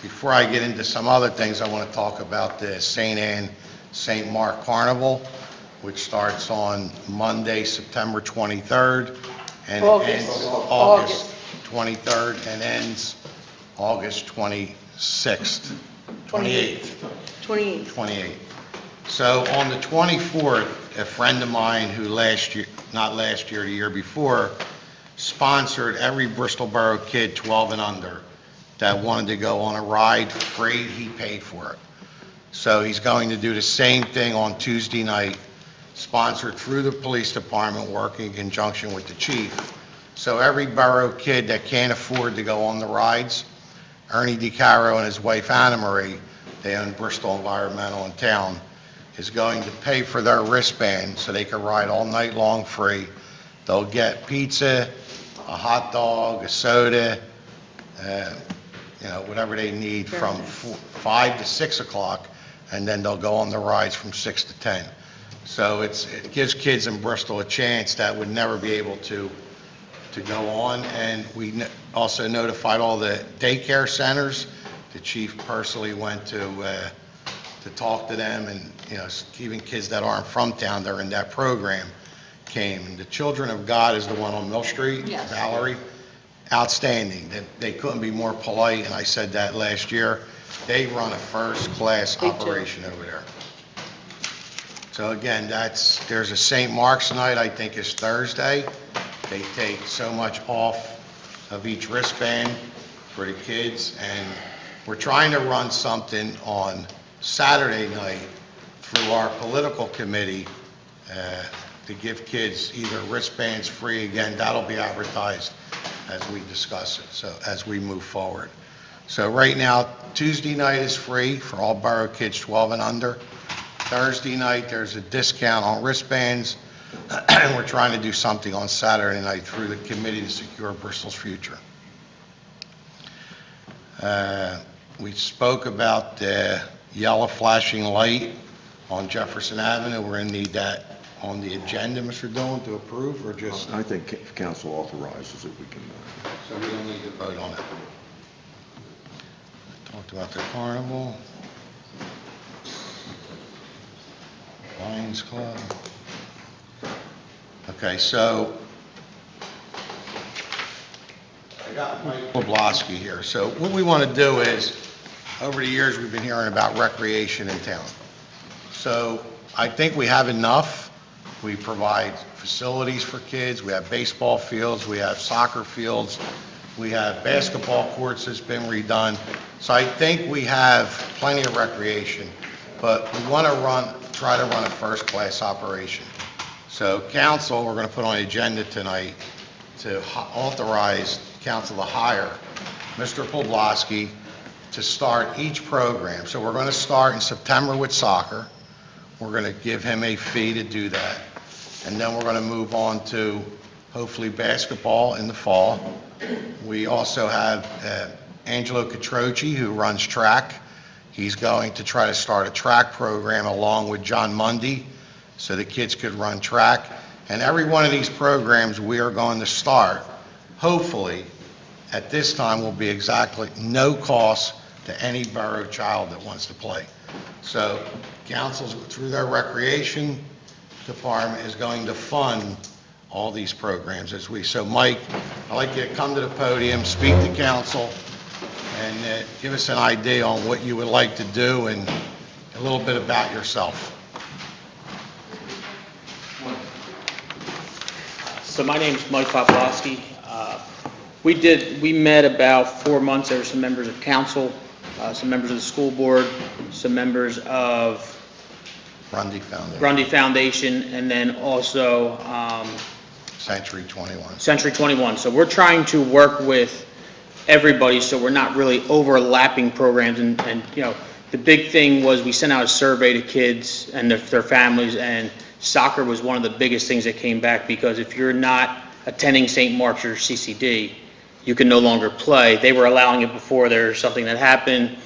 Before I get into some other things, I want to talk about the St. Anne, St. Mark Carnival, which starts on Monday, September 23rd, and ends August 23rd, and ends August 26th, 28th. 28th. So on the 24th, a friend of mine who not last year, the year before, sponsored every Bristol Borough kid 12 and under that wanted to go on a ride free. He paid for it. So he's going to do the same thing on Tuesday night, sponsored through the police department, working in conjunction with the chief. So every borough kid that can't afford to go on the rides, Ernie DiCaro and his wife Anna Marie, they own Bristol Environmental in town, is going to pay for their wristband so they can ride all night long free. They'll get pizza, a hot dog, a soda, whatever they need from 5 to 6 o'clock, and then they'll go on the rides from 6 to 10. So it gives kids in Bristol a chance that would never be able to go on. And we also notified all the daycare centers. The chief personally went to talk to them, and, even kids that aren't from town, they're in that program, came. And the Children of God is the one on Mill Street, Yes. Valerie. Outstanding. They couldn't be more polite, and I said that last year. They run a first-class operation over there. So again, there's a St. Mark's night, I think is Thursday. They take so much off of each wristband for the kids, and we're trying to run something on Saturday night through our political committee to give kids either wristbands free. Again, that'll be advertised as we discuss it, so as we move forward. So right now, Tuesday night is free for all borough kids 12 and under. Thursday night, there's a discount on wristbands. And we're trying to do something on Saturday night through the Committee to Secure Bristol's Future. We spoke about the yellow flashing light on Jefferson Avenue. We're going to need that on the agenda, Mr. Dillon, to approve, or just? I think if council authorizes it, we can. So we don't need to vote on it. Talked about the Carnival. Lions Club. Okay, so I got Mike Poblowski here. So what we want to do is, over the years, we've been hearing about recreation in town. So I think we have enough. We provide facilities for kids. We have baseball fields. We have soccer fields. We have basketball courts that's been redone. So I think we have plenty of recreation, but we want to try to run a first-class operation. So council, we're going to put on the agenda tonight to authorize council to hire Mr. Poblowski to start each program. So we're going to start in September with soccer. We're going to give him a fee to do that. And then we're going to move on to hopefully basketball in the fall. We also have Angelo Catroci, who runs track. He's going to try to start a track program along with John Mundy so the kids could run track. And every one of these programs we are going to start, hopefully, at this time will be exactly no cost to any borough child that wants to play. So councils, through their recreation department, is going to fund all these programs as so Mike, I'd like you to come to the podium, speak to council, and give us an idea on what you would like to do and a little bit about yourself. So my name's Mike Poplawski. We met about 4 months. There were some members of council, some members of the school board, some members of Grundy Foundation, and then also Century 21. Century 21. So we're trying to work with everybody, so we're not really overlapping programs. And the big thing was we sent out a survey to kids and their families, and soccer was one of the biggest things that came back, because if you're not attending St. Mark's or CCD, you can no longer play. They were allowing it before there's something that happened.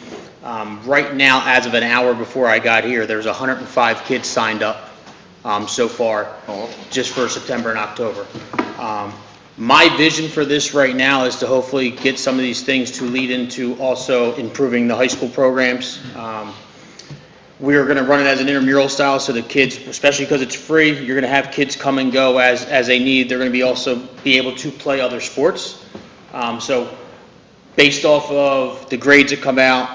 Right now, as of an hour before I got here, there's 105 kids signed up so far, just for September and October. My vision for this right now is to hopefully get some of these things to lead into also improving the high school programs. We are going to run it as an intramural style, so the kids, especially because it's free, you're going to have kids come and go as they need. They're going to be also be able to play other sports. So based off of the grades that come out,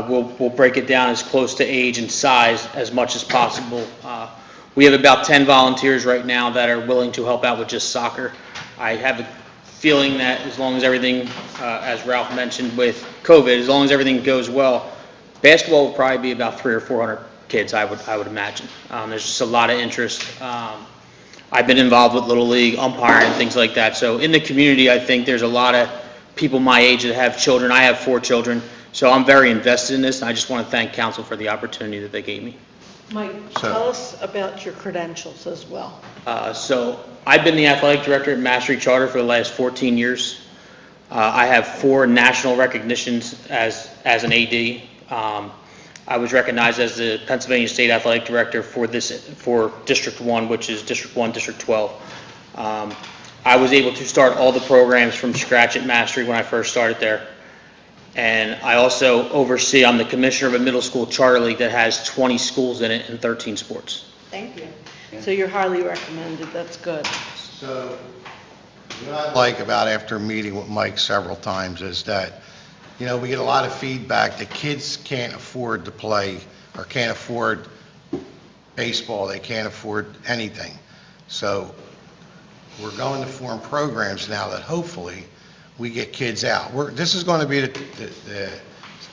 we'll break it down as close to age and size as much as possible. We have about 10 volunteers right now that are willing to help out with just soccer. I have a feeling that as long as everything, as Ralph mentioned with COVID, as long as everything goes well, basketball will probably be about 300 or 400 kids, I would imagine. There's just a lot of interest. I've been involved with Little League, umpiring, and things like that. So in the community, I think there's a lot of people my age that have children. I have 4 children, so I'm very invested in this, and I just want to thank council for the opportunity that they gave me. Mike, tell us about your credentials as well. So I've been the athletic director at Mastery Charter for the last 14 years. I have 4 national recognitions as an AD. I was recognized as the Pennsylvania State Athletic Director for District 1, which is District 1, District 12. I was able to start all the programs from scratch at Mastery when I first started there. And I also oversee, I'm the commissioner of a middle school charter league that has 20 schools in it and 13 sports. Thank you. So you're highly recommended, that's good. So what I like about after meeting with Mike several times is that, we get a lot of feedback that kids can't afford to play or can't afford baseball, they can't afford anything. So we're going to form programs now that hopefully we get kids out. This is going to be the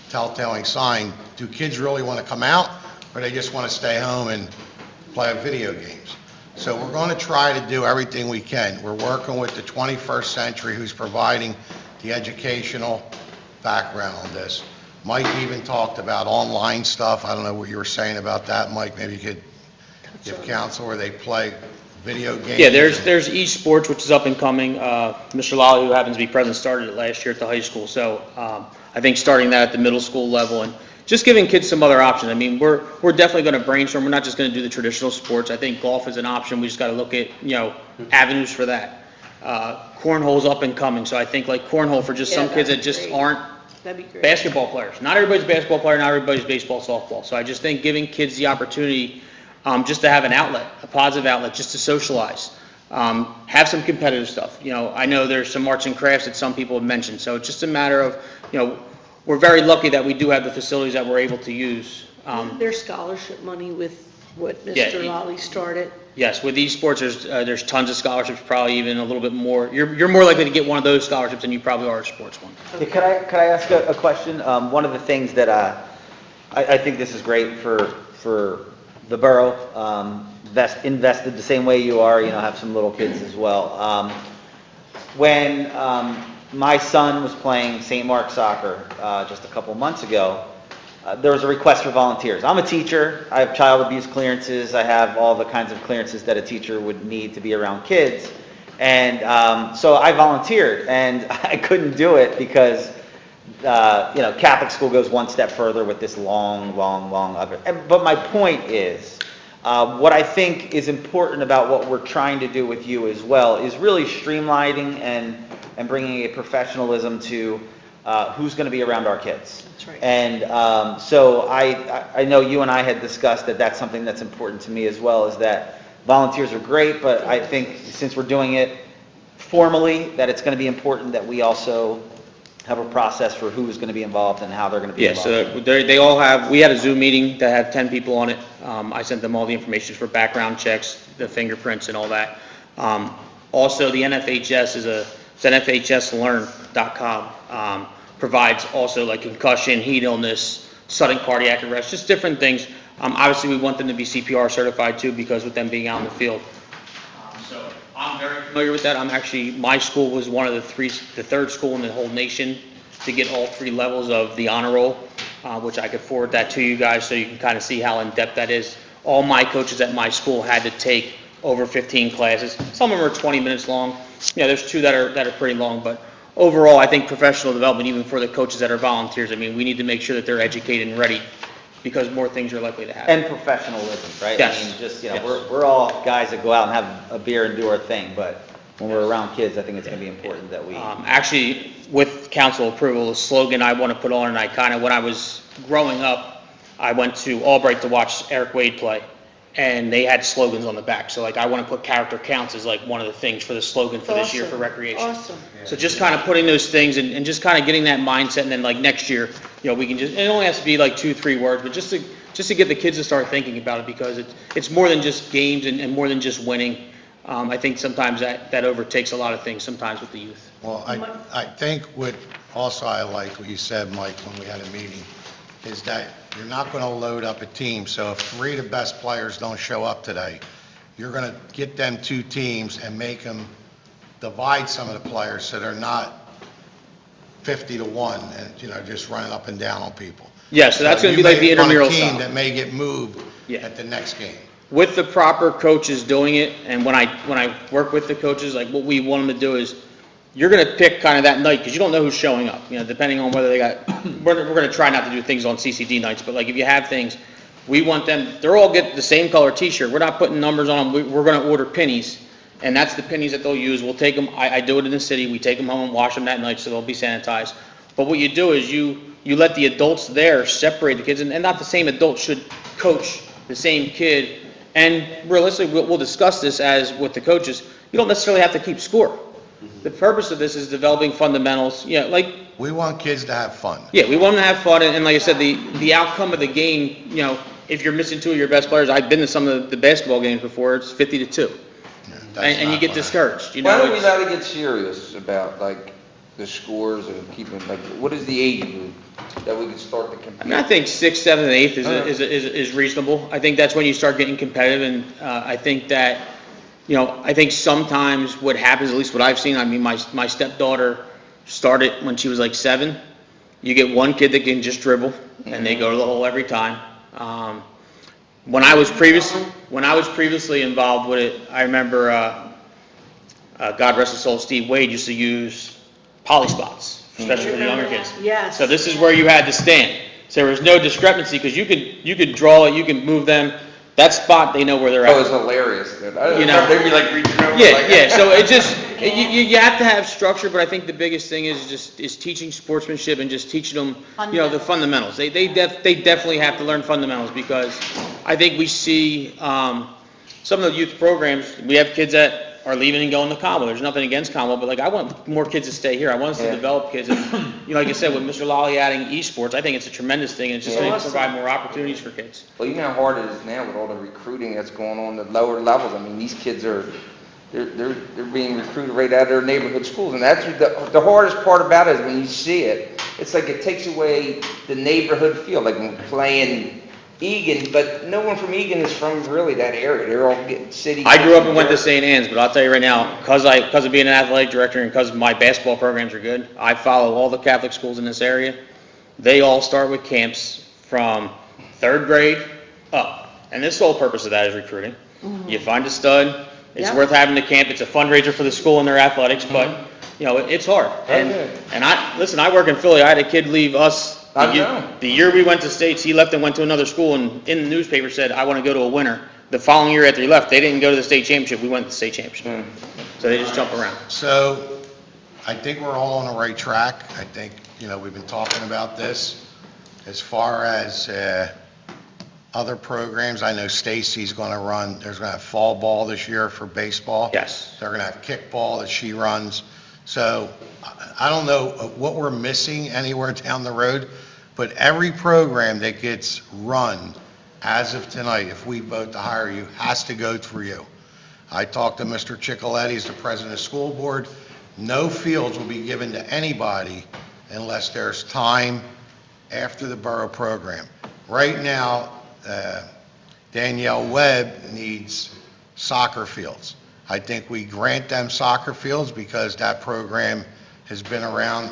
telltale sign. Do kids really want to come out, or they just want to stay home and play video games? So we're going to try to do everything we can. We're working with the 21st Century, who's providing the educational background on this. Mike even talked about online stuff. I don't know what you were saying about that, Mike. Maybe you could give counsel where they play video games. Yeah, there's esports, which is up and coming. Mr. Lally, who happens to be president, started it last year at the high school. So I think starting that at the middle school level and just giving kids some other options. I mean, we're definitely going to brainstorm. We're not just going to do the traditional sports. I think golf is an option. We just got to look at, avenues for that. Cornhole's up and coming. So I think like cornhole for just some kids that just aren't basketball players. Not everybody's a basketball player, not everybody's baseball, softball. So I just think giving kids the opportunity just to have an outlet, a positive outlet, just to socialize. Have some competitive stuff. I know there's some arts and crafts that some people have mentioned. So it's just a matter of, we're very lucky that we do have the facilities that we're able to use. There's scholarship money with what Yeah, Mr. Lally started. Yes, with esports, there's tons of scholarships, probably even a little bit more. You're more likely to get one of those scholarships than you probably are a sports one. Yeah, could I ask a question? One of the things that I think this is great for the borough, invested the same way you are, have some little kids as well. When my son was playing St. Mark's soccer just a couple months ago, there was a request for volunteers. I'm a teacher. I have child abuse clearances. I have all the kinds of clearances that a teacher would need to be around kids. And so I volunteered, and I couldn't do it because, Catholic school goes one step further with this long. But my point is, what I think is important about what we're trying to do with you as well is really streamlining and bringing a professionalism to who's going to be around our kids. That's right. And so I know you and I had discussed that that's something that's important to me as well, is that volunteers are great, but I think since we're doing it formally, that it's going to be important that we also have a process for who's going to be involved and how they're going to be involved. Yeah, so they all have, we had a Zoom meeting that had 10 people on it. I sent them all the information for background checks, the fingerprints and all that. Also, the NFHS it's NFHSlearn.com, provides also like concussion, heat illness, sudden cardiac arrest, just different things. Obviously, we want them to be CPR certified too, because with them being out in the field. So I'm very familiar with that. My school was one of the third school in the whole nation to get all 3 levels of the honor roll, which I could forward that to you guys so you can kind of see how in-depth that is. All my coaches at my school had to take over 15 classes. Some of them are 20 minutes long. Yeah, there's 2 that are pretty long, but overall, I think professional development, even for the coaches that are volunteers, I mean, we need to make sure that they're educated and ready, because more things are likely to happen. And professionalism, right? Yes. I mean, just, Yes. we're all guys that go out and have a beer and do our thing, but when we're around kids, I think it's gonna be important that we. Actually, with council approval, the slogan I want to put on, and when I was growing up, I went to Albright to watch Eric Wade play, and they had slogans on the back. So like, I want to put character counts as like one of the things for the slogan for this year for recreation. Awesome. So just kind of putting those things and just kind of getting that mindset, and then like next year, we can it only has to be like 2-3 words, but just to get the kids to start thinking about it, because it's more than just games and more than just winning. I think sometimes that overtakes a lot of things sometimes with the youth. Well, I think I liked what you said, Mike, when we had a meeting, is that you're not going to load up a team. So if 3 of the best players don't show up today, you're going to get them 2 teams and make them divide some of the players so they're not 50-1 and, just running up and down on people. Yeah, so that's going to be like the intramural You may style. want a team that may get moved at the next game. With the proper coaches doing it, and when I work with the coaches, like what we want them to do is, you're going to pick kind of that night, because you don't know who's showing up, depending on whether they got, we're going to try not to do things on CCD nights, but like if you have things, we want them, they're all get the same color t-shirt. We're not putting numbers on them. We're going to order pennies, and that's the pennies that they'll use. We'll take them, I do it in the city, we take them home and wash them that night so they'll be sanitized. But what you do is you let the adults there separate the kids, and not the same adult should coach the same kid. And realistically, we'll discuss this as with the coaches, you don't necessarily have to keep score. The purpose of this is developing fundamentals, We want kids to have fun. Yeah, we want them to have fun, and like I said, the outcome of the game, if you're missing 2 of your best players, I've been to some of the basketball games before, it's 50-2. And you get discouraged, Why don't we not get serious about, like, the scores and keeping, like, what is the age group that we could start to compete? I mean, I think 6th, 7th, and 8th is reasonable. I think that's when you start getting competitive, and I think that, I think sometimes what happens, at least what I've seen, I mean, my stepdaughter started when she was like 7. You get one kid that can just dribble, and they go to the hole every time. When I was previously involved with it, I remember, God rest his soul, Steve Wade used to use poly spots, especially for the younger kids. Yes. So this is where you had to stand. So there was no discrepancy, because you could draw it, you can move them. That spot, they know where they're at. Oh, it's hilarious. They'd be like reaching over. Yeah. So it just, you have to have structure, but I think the biggest thing is teaching sportsmanship and just teaching them, the fundamentals. They definitely have to learn fundamentals, because I think we see some of the youth programs, we have kids that are leaving and going to Carnival. There's nothing against Carnival, but like, I want more kids to stay here. I want us to develop kids. And, like I said, with Mr. Lally adding esports, I think it's a tremendous thing, and it's just going to provide more opportunities for kids. Well, you know how hard it is now with all the recruiting that's going on at lower levels. I mean, these kids they're being recruited right out of their neighborhood schools, and that's the hardest part about it is when you see it. It's like it takes away the neighborhood feel, like when playing Egan, but no one from Egan is from really that area. They're all getting city. I grew up and went to St. Anne's, but I'll tell you right now, because of being an athletic director and because my basketball programs are good, I follow all the Catholic schools in this area. They all start with camps from 3rd grade up. And the sole purpose of that is recruiting. You find a stud, it's worth having the camp, it's a fundraiser for the school and their athletics, but, it's hard. And I work in Philly, I had a kid leave us the year we went to states, he left and went to another school, and in the newspaper said, I want to go to a winner. The following year after he left, they didn't go to the state championship, we went to the state championship. So they just jump around. So I think we're all on the right track. I think, we've been talking about this. As far as other programs, I know Stacy's going to run, there's going to have fall ball this year for baseball. Yes. They're going to have kickball that she runs. So I don't know what we're missing anywhere down the road, but every program that gets run as of tonight, if we vote to hire you, has to go through you. I talked to Mr. Chicoletti, he's the president of the school board. No fields will be given to anybody unless there's time after the borough program. Right now, Danielle Webb needs soccer fields. I think we grant them soccer fields because that program has been around.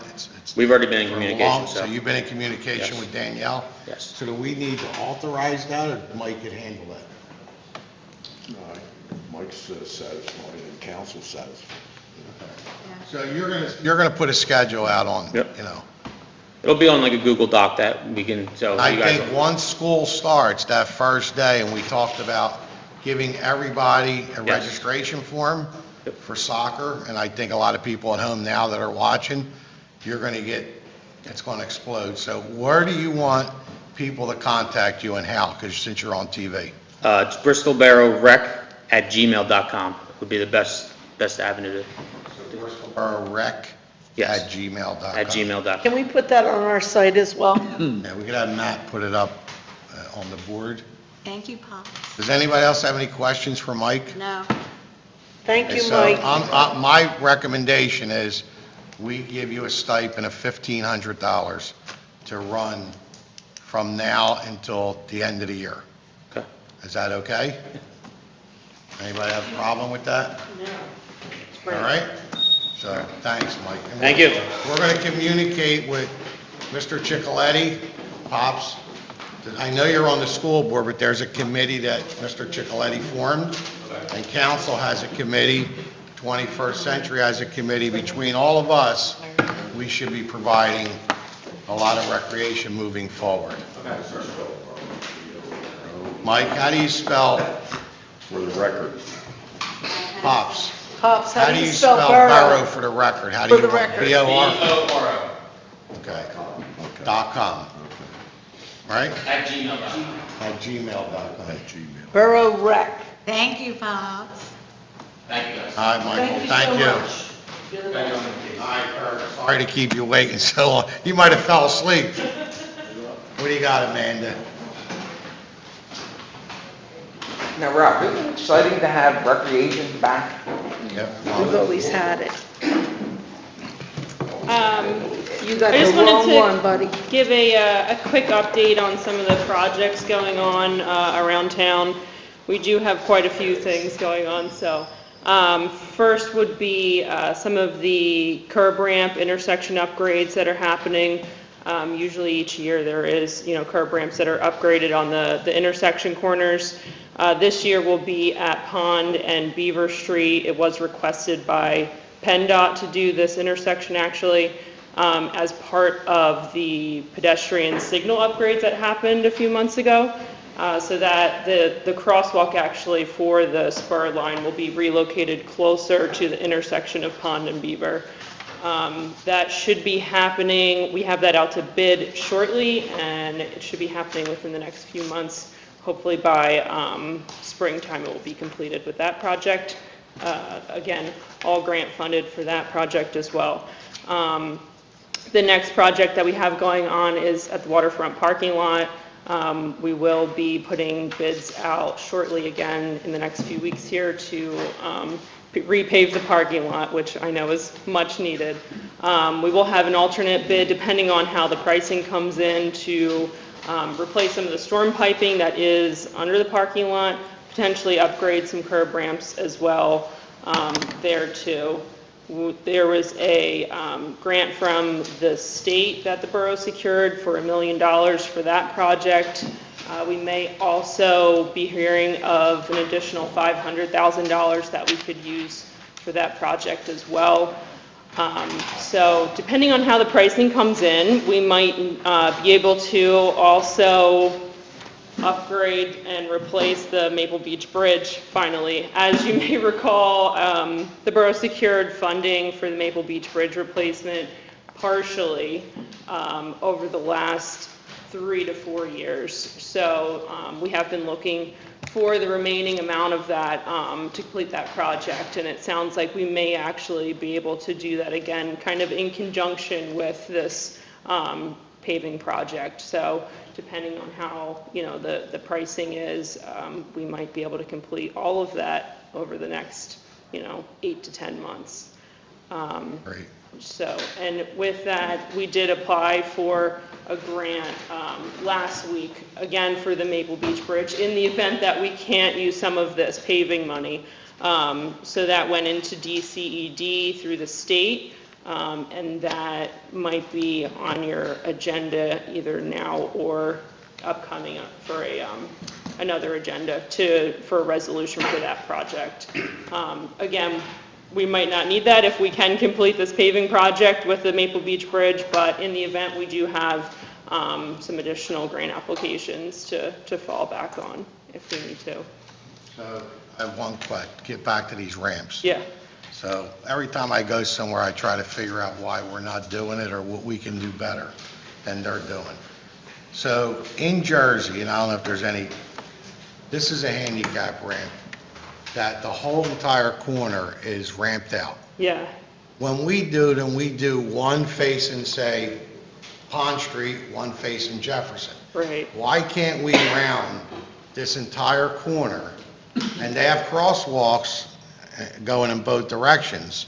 We've already been in for communication, long, so. So you've been in communication Yes. with Danielle? Yes. So do we need to authorize that, or Mike could handle that? Mike's satisfied and council's satisfied. So you're gonna put a schedule out on, Yep. you know? It'll be on like a Google Doc that we can, so I you guys. think once school starts, that first day, and we talked about giving everybody a Yes. registration form for soccer, and I think a lot of people at home now that are watching, you're going to get, it's going to explode. So where do you want people to contact you and how, because since you're on TV? It's Bristol Borough Rec@gmail.com would be the best avenue to. Or rec Yes. at gmail.com. At gmail.com. Can we put that on our site as well? Yeah, we could have Matt put it up on the board. Thank you, Pop. Does anybody else have any questions for Mike? No. Thank Okay, you, so Mike. my recommendation is we give you a stipend of $1,500 to run from now until the end of the year. Okay. Is that okay? Anybody have a problem with that? No. All right? So, thanks, Mike. And Thank you. We're going to communicate with Mr. Chicoletti, Pops. I know you're on the school board, but there's a committee that Mr. Chicoletti formed, and council has a committee, 21st Century has a committee. Between all of us, we should be providing a lot of recreation moving forward. Mike, how do you spell For the record. Pops? Pops, How do you spell borough for the record? How do For you the record. B-O-R? Okay. .com. Right? At gmail.com. At gmail.com. At Gmail. Borough Rec. Thank you, Pops. Thank you guys. All right, Michael, thank you. so much. All right, Kurt, sorry to keep you waiting so long. You might have fell asleep. What do you got, Amanda? Now, Rob, isn't it exciting to have recreation back? We've always had it. You got I just the wrong wanted to one, buddy. give a quick update on some of the projects going on around town. We do have quite a few things going on, so first would be some of the curb ramp intersection upgrades that are happening. Usually each year there is, curb ramps that are upgraded on the intersection corners. This year will be at Pond and Beaver Street. It was requested by PennDOT to do this intersection actually as part of the pedestrian signal upgrades that happened a few months ago. So that the crosswalk actually for the spur line will be relocated closer to the intersection of Pond and Beaver. That should be happening. We have that out to bid shortly, and it should be happening within the next few months. Hopefully by springtime, it will be completed with that project. Again, all grant funded for that project as well. The next project that we have going on is at the Waterfront Parking Lot. We will be putting bids out shortly again in the next few weeks here to repave the parking lot, which I know is much needed. We will have an alternate bid depending on how the pricing comes in to replace some of the storm piping that is under the parking lot, potentially upgrade some curb ramps as well there too. There was a grant from the state that the borough secured for $1 million for that project. We may also be hearing of an additional $500,000 that we could use for that project as well. So depending on how the pricing comes in, we might be able to also upgrade and replace the Maple Beach Bridge finally. As you may recall, the borough secured funding for the Maple Beach Bridge replacement partially over the last 3 to 4 years. So we have been looking for the remaining amount of that to complete that project, and it sounds like we may actually be able to do that again, kind of in conjunction with this paving project. So depending on how, the pricing is, we might be able to complete all of that over the next, 8 to 10 months. Great. So, and with that, we did apply for a grant last week, again for the Maple Beach Bridge, in the event that we can't use some of this paving money. So that went into DCED through the state, and that might be on your agenda either now or upcoming for another agenda for a resolution for that project. Again, we might not need that if we can complete this paving project with the Maple Beach Bridge, but in the event, we do have some additional grant applications to fall back on if we need to. So I have one question, get back to these ramps. Yeah. So every time I go somewhere, I try to figure out why we're not doing it or what we can do better than they're doing. So in Jersey, and I don't know if there's any, this is a handicap ramp, that the whole entire corner is ramped out. Yeah. When we do them, we do one facing, say, Pond Street, one facing Jefferson. Right. Why can't we round this entire corner? And they have crosswalks going in both directions.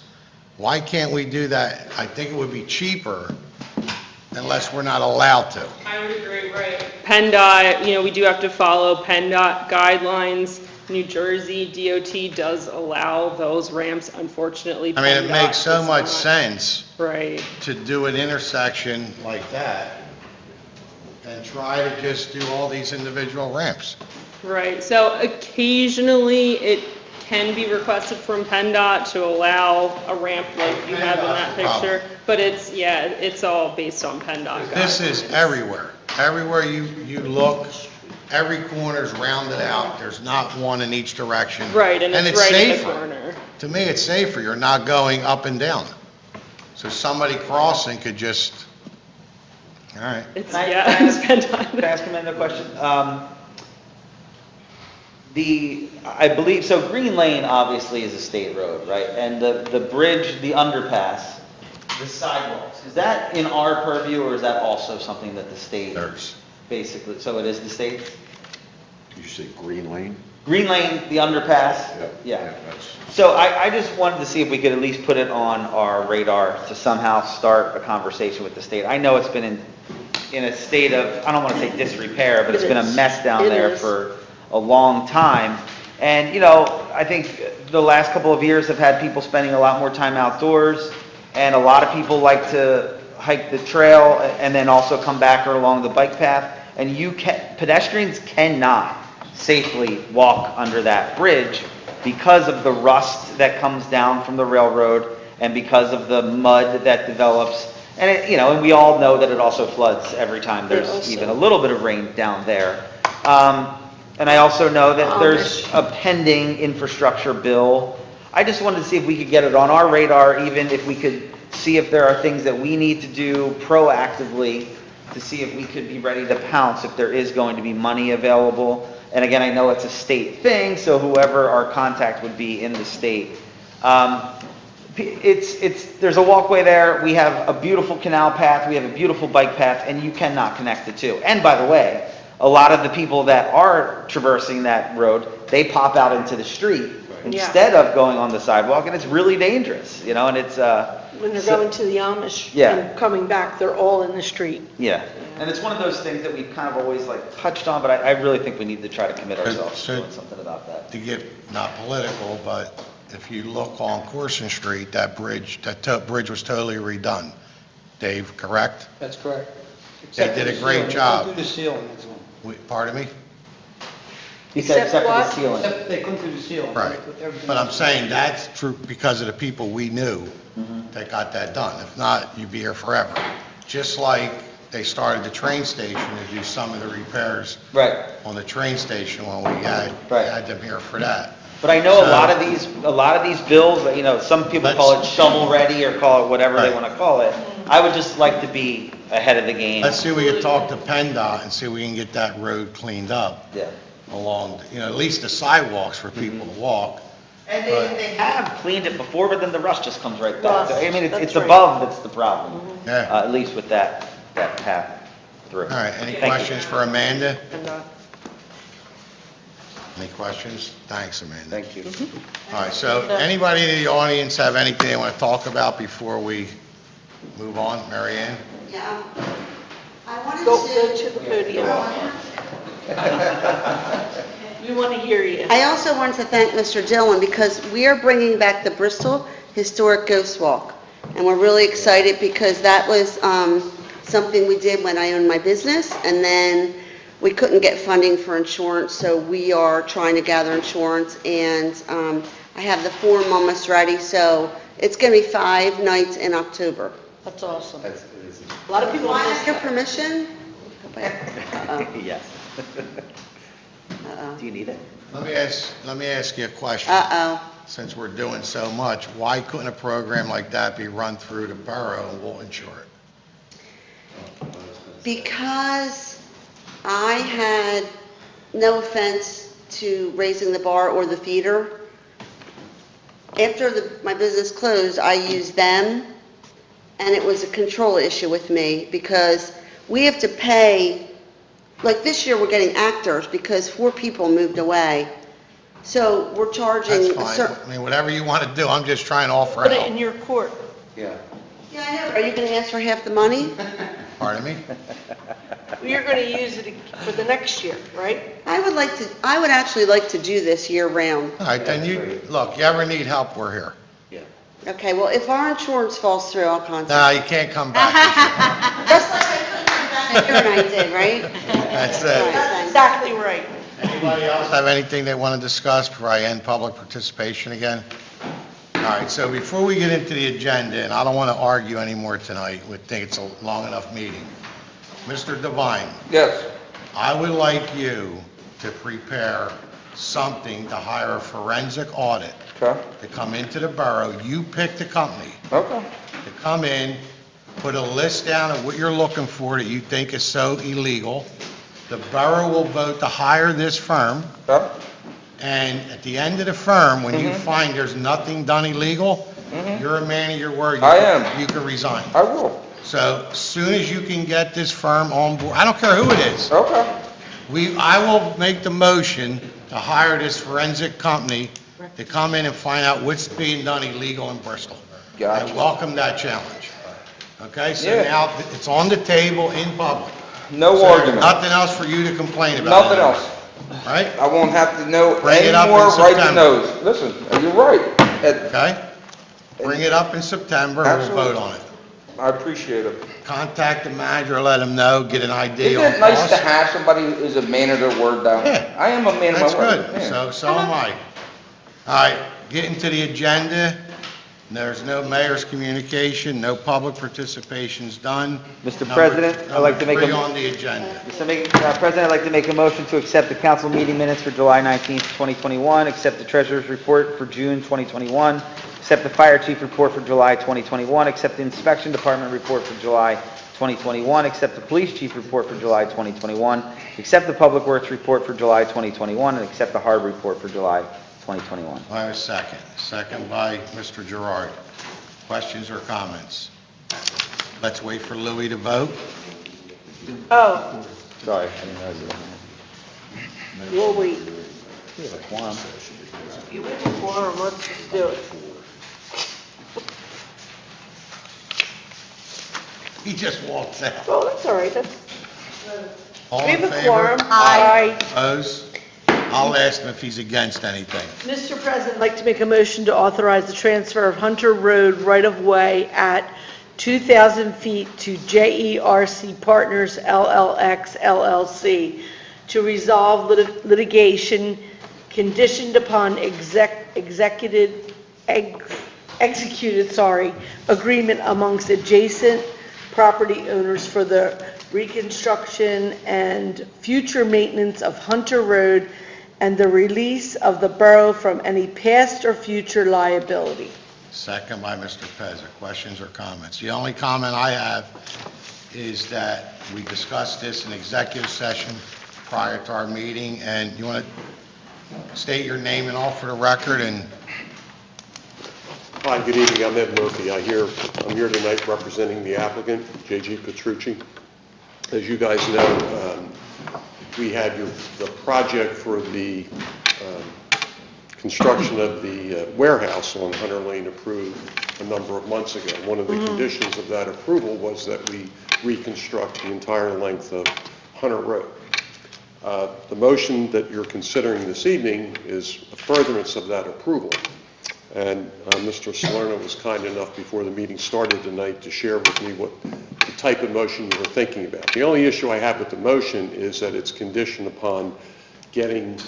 Why can't we do that? I think it would be cheaper unless we're not allowed to. I would agree, right. PennDOT, we do have to follow PennDOT guidelines. New Jersey DOT does allow those ramps, unfortunately. I mean, it PennDOT makes so does much not. sense Right. to do an intersection like that and try to just do all these individual ramps. Right, so occasionally it can be requested from PennDOT to allow a ramp like you have in that picture, but it's all based on PennDOT guidelines. This is everywhere. Everywhere you look, every corner's rounded out. There's not one in each direction. Right, and it's right in the safer. corner. To me, it's safer. You're not going up and down. So somebody crossing could just, all right. It's, Can I it's PennDOT. Can I ask him another question? I believe, so Green Lane obviously is a state road, right? And the bridge, the underpass, the sidewalks, is that in our purview or is that also something that the state? Theirs. Basically, so it is the state? Did you say Green Lane? Green Lane, the underpass? Yeah. That's, So I just wanted to see if we could at least put it on our radar to somehow start a conversation with the state. I know it's been in a state of, I don't want to say disrepair, but it's been a mess down there for a long time. And, I think the last couple of years have had people spending a lot more time outdoors, and a lot of people like to hike the trail and then also come back or along the bike path. And pedestrians cannot safely walk under that bridge because of the rust that comes down from the railroad and because of the mud that develops. And and we all know that it also floods every time there's even a little bit of rain down there. And I also know that there's a pending infrastructure bill. I just wanted to see if we could get it on our radar, even if we could see if there are things that we need to do proactively to see if we could be ready to pounce if there is going to be money available. And again, I know it's a state thing, so whoever our contact would be in the state. There's a walkway there, we have a beautiful canal path, we have a beautiful bike path, and you cannot connect the two. And by the way, a lot of the people that are traversing that road, they pop out into the street instead of going on the sidewalk, and it's really dangerous, and it's... When they're going to the Amish Yeah. and coming back, they're all in the street. Yeah, and it's one of those things that we've kind of always touched on, but I really think we need to try to commit ourselves to doing something about that. To get, not political, but if you look on Corson Street, that bridge was totally redone. Dave, correct? That's correct. They Except did for a the great ceiling. They job. couldn't do the ceiling, that's all. Pardon me? He said except for the ceiling. Except they couldn't do the ceiling. Right. Everything But I'm else. saying that's true because of the people we knew that got that done. If not, you'd be here forever. Just like they started the train station to do some of the repairs on the train station when we had them here for that. But I know a lot of these bills, some people call it shovel ready or call it whatever they want to call it. I would just like to be ahead of the game. Let's see if we can talk to PennDOT and see if we can get that road cleaned up. Yeah. Along, at least the sidewalks for people to walk. And they have cleaned it before, but then the rust just comes right back. Rust, I mean, that's it's right. above that's the problem, Yeah. at least with that path. through. All right, any Thank you. questions for Amanda? And, Any questions? Thanks, Amanda. Thank you. All right, so anybody in the audience have anything they want to talk about before we move on? Mary Ann? Yeah, I wanted Go to the podium. We want to hear you. I also wanted to thank Mr. Dillon because we are bringing back the Bristol Historic Ghost Walk. And we're really excited because that was something we did when I owned my business. And then we couldn't get funding for insurance, so we are trying to gather insurance. And I have the form almost ready, so it's going to be 5 nights in October. That's awesome. A lot of people Do I miss have your that. permission? Yes. Uh-oh. Do you need it? Let me ask you a question. Uh-oh. Since we're doing so much, why couldn't a program like that be run through the borough and we'll insure it? Because I had, no offense to raising the bar or the feeder, after my business closed, I used them, and it was a control issue with me, because we have to pay, like this year, we're getting actors, because 4 people moved away. So we're charging That's a fine. certain... I mean, whatever you want to do, I'm just trying to offer Put it in help. your court. Yeah. Yeah, I know. Are you going to ask for half the money? Pardon me? You're going to use it for the next year, right? I would actually like to do this year-round. All right, then look, you ever need help, we're here. Okay, well, if our insurance falls through, I'll contact No, you can't come back. Just like I couldn't come back here and I did, right? That's Right, it. thanks. Exactly right. Anybody else have anything they want to discuss before I end public participation again? All right, so before we get into the agenda, and I don't want to argue anymore tonight, we think it's a long enough meeting. Mr. Devine, Yes. I would like you to prepare something to hire a forensic audit Okay. to come into the borough. You pick the company Okay. to come in, put a list down of what you're looking for that you think is so illegal. The borough will vote to hire this firm, Okay. and at the end of the firm, when you find there's nothing done illegal, Mhm. you're a man of your word. I am. You can resign. I will. So as soon as you can get this firm on board, I don't care who it is, Okay. I will make the motion to hire this forensic company to come in and find out what's being done illegal in Bristol. I Gotcha. welcome that challenge. Okay, so Yeah. now it's on the table in public. No So there's argument. nothing else for you to complain about. Nothing else. Right? I won't have to know Bring it any up in more right to September. knows. Listen, you're right. Okay? Bring it up in September and we'll Absolutely. vote on it. I appreciate it. Contact the manager, let him know, get an idea Isn't on it nice to cost. have somebody who is a man of their word, though? Yeah. I am a man of That's my word. good. Yeah. So am I. All right, getting to the agenda. There's no mayor's communication, no public participation's done. Mr. President, I'd like to make Number a... 3 on the agenda. President, I'd like to make a motion to accept the council meeting minutes for July 19th, 2021, accept the treasurer's report for June 2021, accept the fire chief report for July 2021, accept the inspection department report for July 2021, accept the police chief report for July 2021, accept the public works report for July 2021, and accept the harbor report for July 2021. I have a second. Second by Mr. Gerard. Questions or comments? Let's wait for Louis to vote. Oh, Sorry, I didn't realize you we'll wait. We have a quorum. You wait for him, let's just do it. He just walks out. Oh, that's all right, that's, All we in have a favor? quorum. Aye. Opposed? I'll ask him if he's against anything. Mr. President, I'd like to make a motion to authorize the transfer of Hunter Road right-of-way at 2,000 feet to JERC Partners LLX LLC to resolve litigation conditioned upon executed agreement amongst adjacent property owners for the reconstruction and future maintenance of Hunter Road and the release of the borough from any past or future liability. Second by Mr. Pezza. Questions or comments? The only comment I have is that we discussed this in executive session prior to our meeting, and you want to state your name and all for the record, and Hi, good evening. I'm Ed Murphy. I'm here tonight representing the applicant, J.G. Petrucci. As you guys know, we had the project for the construction of the warehouse on Hunter Lane approved a number of months ago. One of the conditions of that approval was that we reconstruct the entire length of Hunter Road. The motion that you're considering this evening is a furtherance of that approval. And Mr. Salerno was kind enough before the meeting started tonight to share with me what the type of motion you were thinking about. The only issue I have with the motion is that it's conditioned upon getting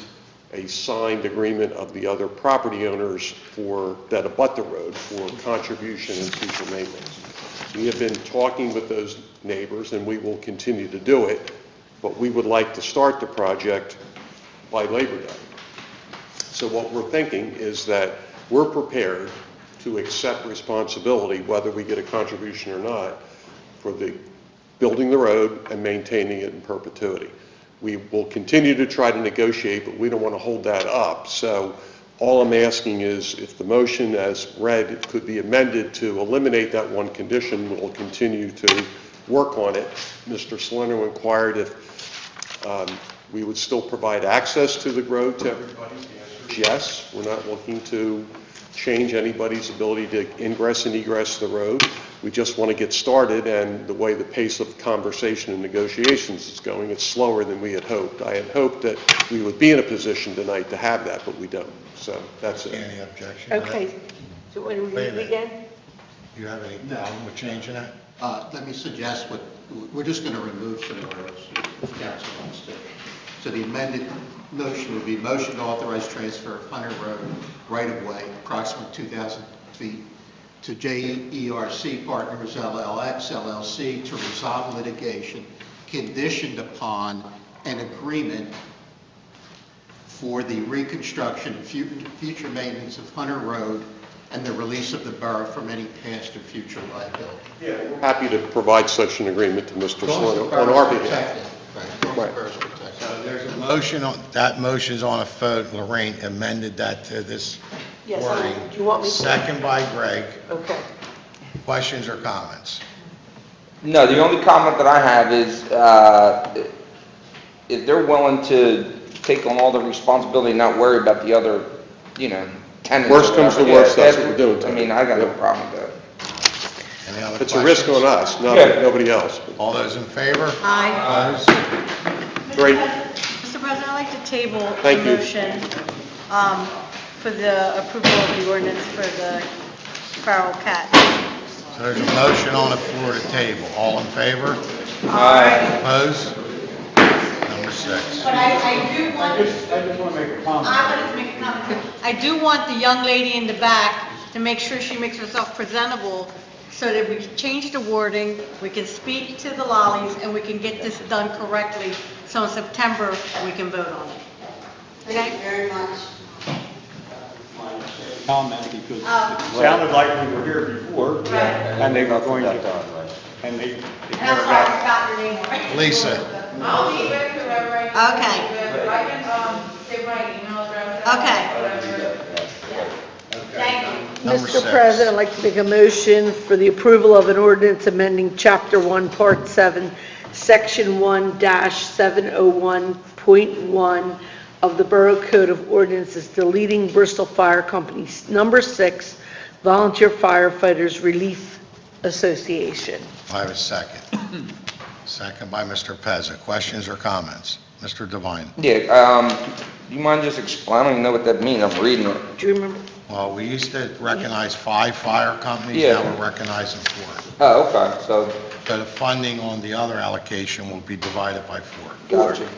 a signed agreement of the other property owners that abut the road for contribution and future maintenance. We have been talking with those neighbors, and we will continue to do it, but we would like to start the project by Labor Day. So what we're thinking is that we're prepared to accept responsibility, whether we get a contribution or not, for building the road and maintaining it in perpetuity. We will continue to try to negotiate, but we don't want to hold that up. So all I'm asking is if the motion as read could be amended to eliminate that one condition, we'll continue to work on it. Mr. Salerno inquired if we would still provide access to the road to everybody. The answer is yes. We're not looking to change anybody's ability to ingress and egress the road. We just want to get started, and the way the pace of conversation and negotiations is going, it's slower than we had hoped. I had hoped that we would be in a position tonight to have that, but we don't. So that's it. Any objection to that? Okay, so when we Wait a read it minute. again? Do you have any problem with changing that? Let me suggest we're just going to remove some words if council wants to. So the amended motion would be motion to authorize transfer of Hunter Road right-of-way, approximately 2,000 feet, to JERC Partners LLC to resolve litigation conditioned upon an agreement for the reconstruction and future maintenance of Hunter Road and the release of the borough from any past or future liability. Yeah, we're happy to provide such an agreement to Mr. Salerno on our behalf. Right. So there's a motion, that motion's on a foot. Lorraine amended that to this Yes, wording. do you want me to? Second by Greg. Okay. Questions or comments? No, the only comment that I have is, if they're willing to take on all the responsibility and not worry about the other, tenants. Worst or comes to whatever, worst, that's what we're doing, I Tony. mean, I got no Yep. problem with that. Any other It's a risk questions? on us, Yeah. nobody else. All those in favor? Aye. Opposed? Great. Mr. President, I'd like to table the Thank you. motion for the approval of the ordinance for the feral cat. So there's a motion on the floor to table. All in favor? Aye. Opposed? Number 6. But I do want, I just want to make a comment. I wanted to make a comment. I do want the young lady in the back to make sure she makes herself presentable so that we can change the wording, we can speak to the lollies, and we can get this done correctly, so in September, we can vote on it. Thank you very much. Comment because it sounded like we were here before, and they were going to, and they And I'm sorry, I forgot your name. Lisa? I'll leave it to whoever I. Okay. I can, say my email address. Okay. Thank you. Number Mr. 6. President, I'd like to make a motion for the approval of an ordinance amending Chapter 1, Part 7, Section 1-701.1 of the Borough Code of Ordinances, deleting Bristol Fire Company's Number 6 Volunteer Firefighters Relief Association. I have a second. Second by Mr. Pezza. Questions or comments? Mr. Devine? Yeah, do you mind just explaining? I don't even know what that means, I'm reading it. Do you remember? Well, we used to recognize 5 fire companies, Yeah. now we're recognizing 4. Oh, okay, so, So the funding on the other allocation will be divided by 4. gotcha. Any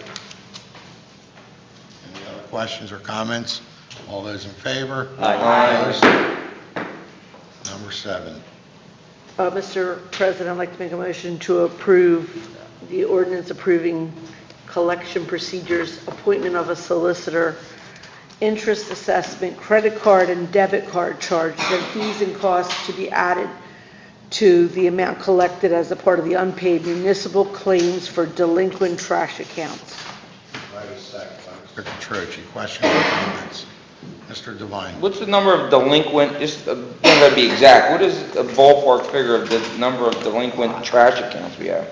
other questions or comments? All those in favor? Aye. Opposed? Number 7. Mr. President, I'd like to make a motion to approve the ordinance approving collection procedures, appointment of a solicitor, interest assessment, credit card and debit card charges, and fees and costs to be added to the amount collected as a part of the unpaid municipal claims for delinquent trash accounts. I have a second by Mr. Catroci. Questions or comments? Mr. Devine? What's the number of delinquent, just, don't gotta be exact, what is a ballpark figure of the number of delinquent trash accounts we have?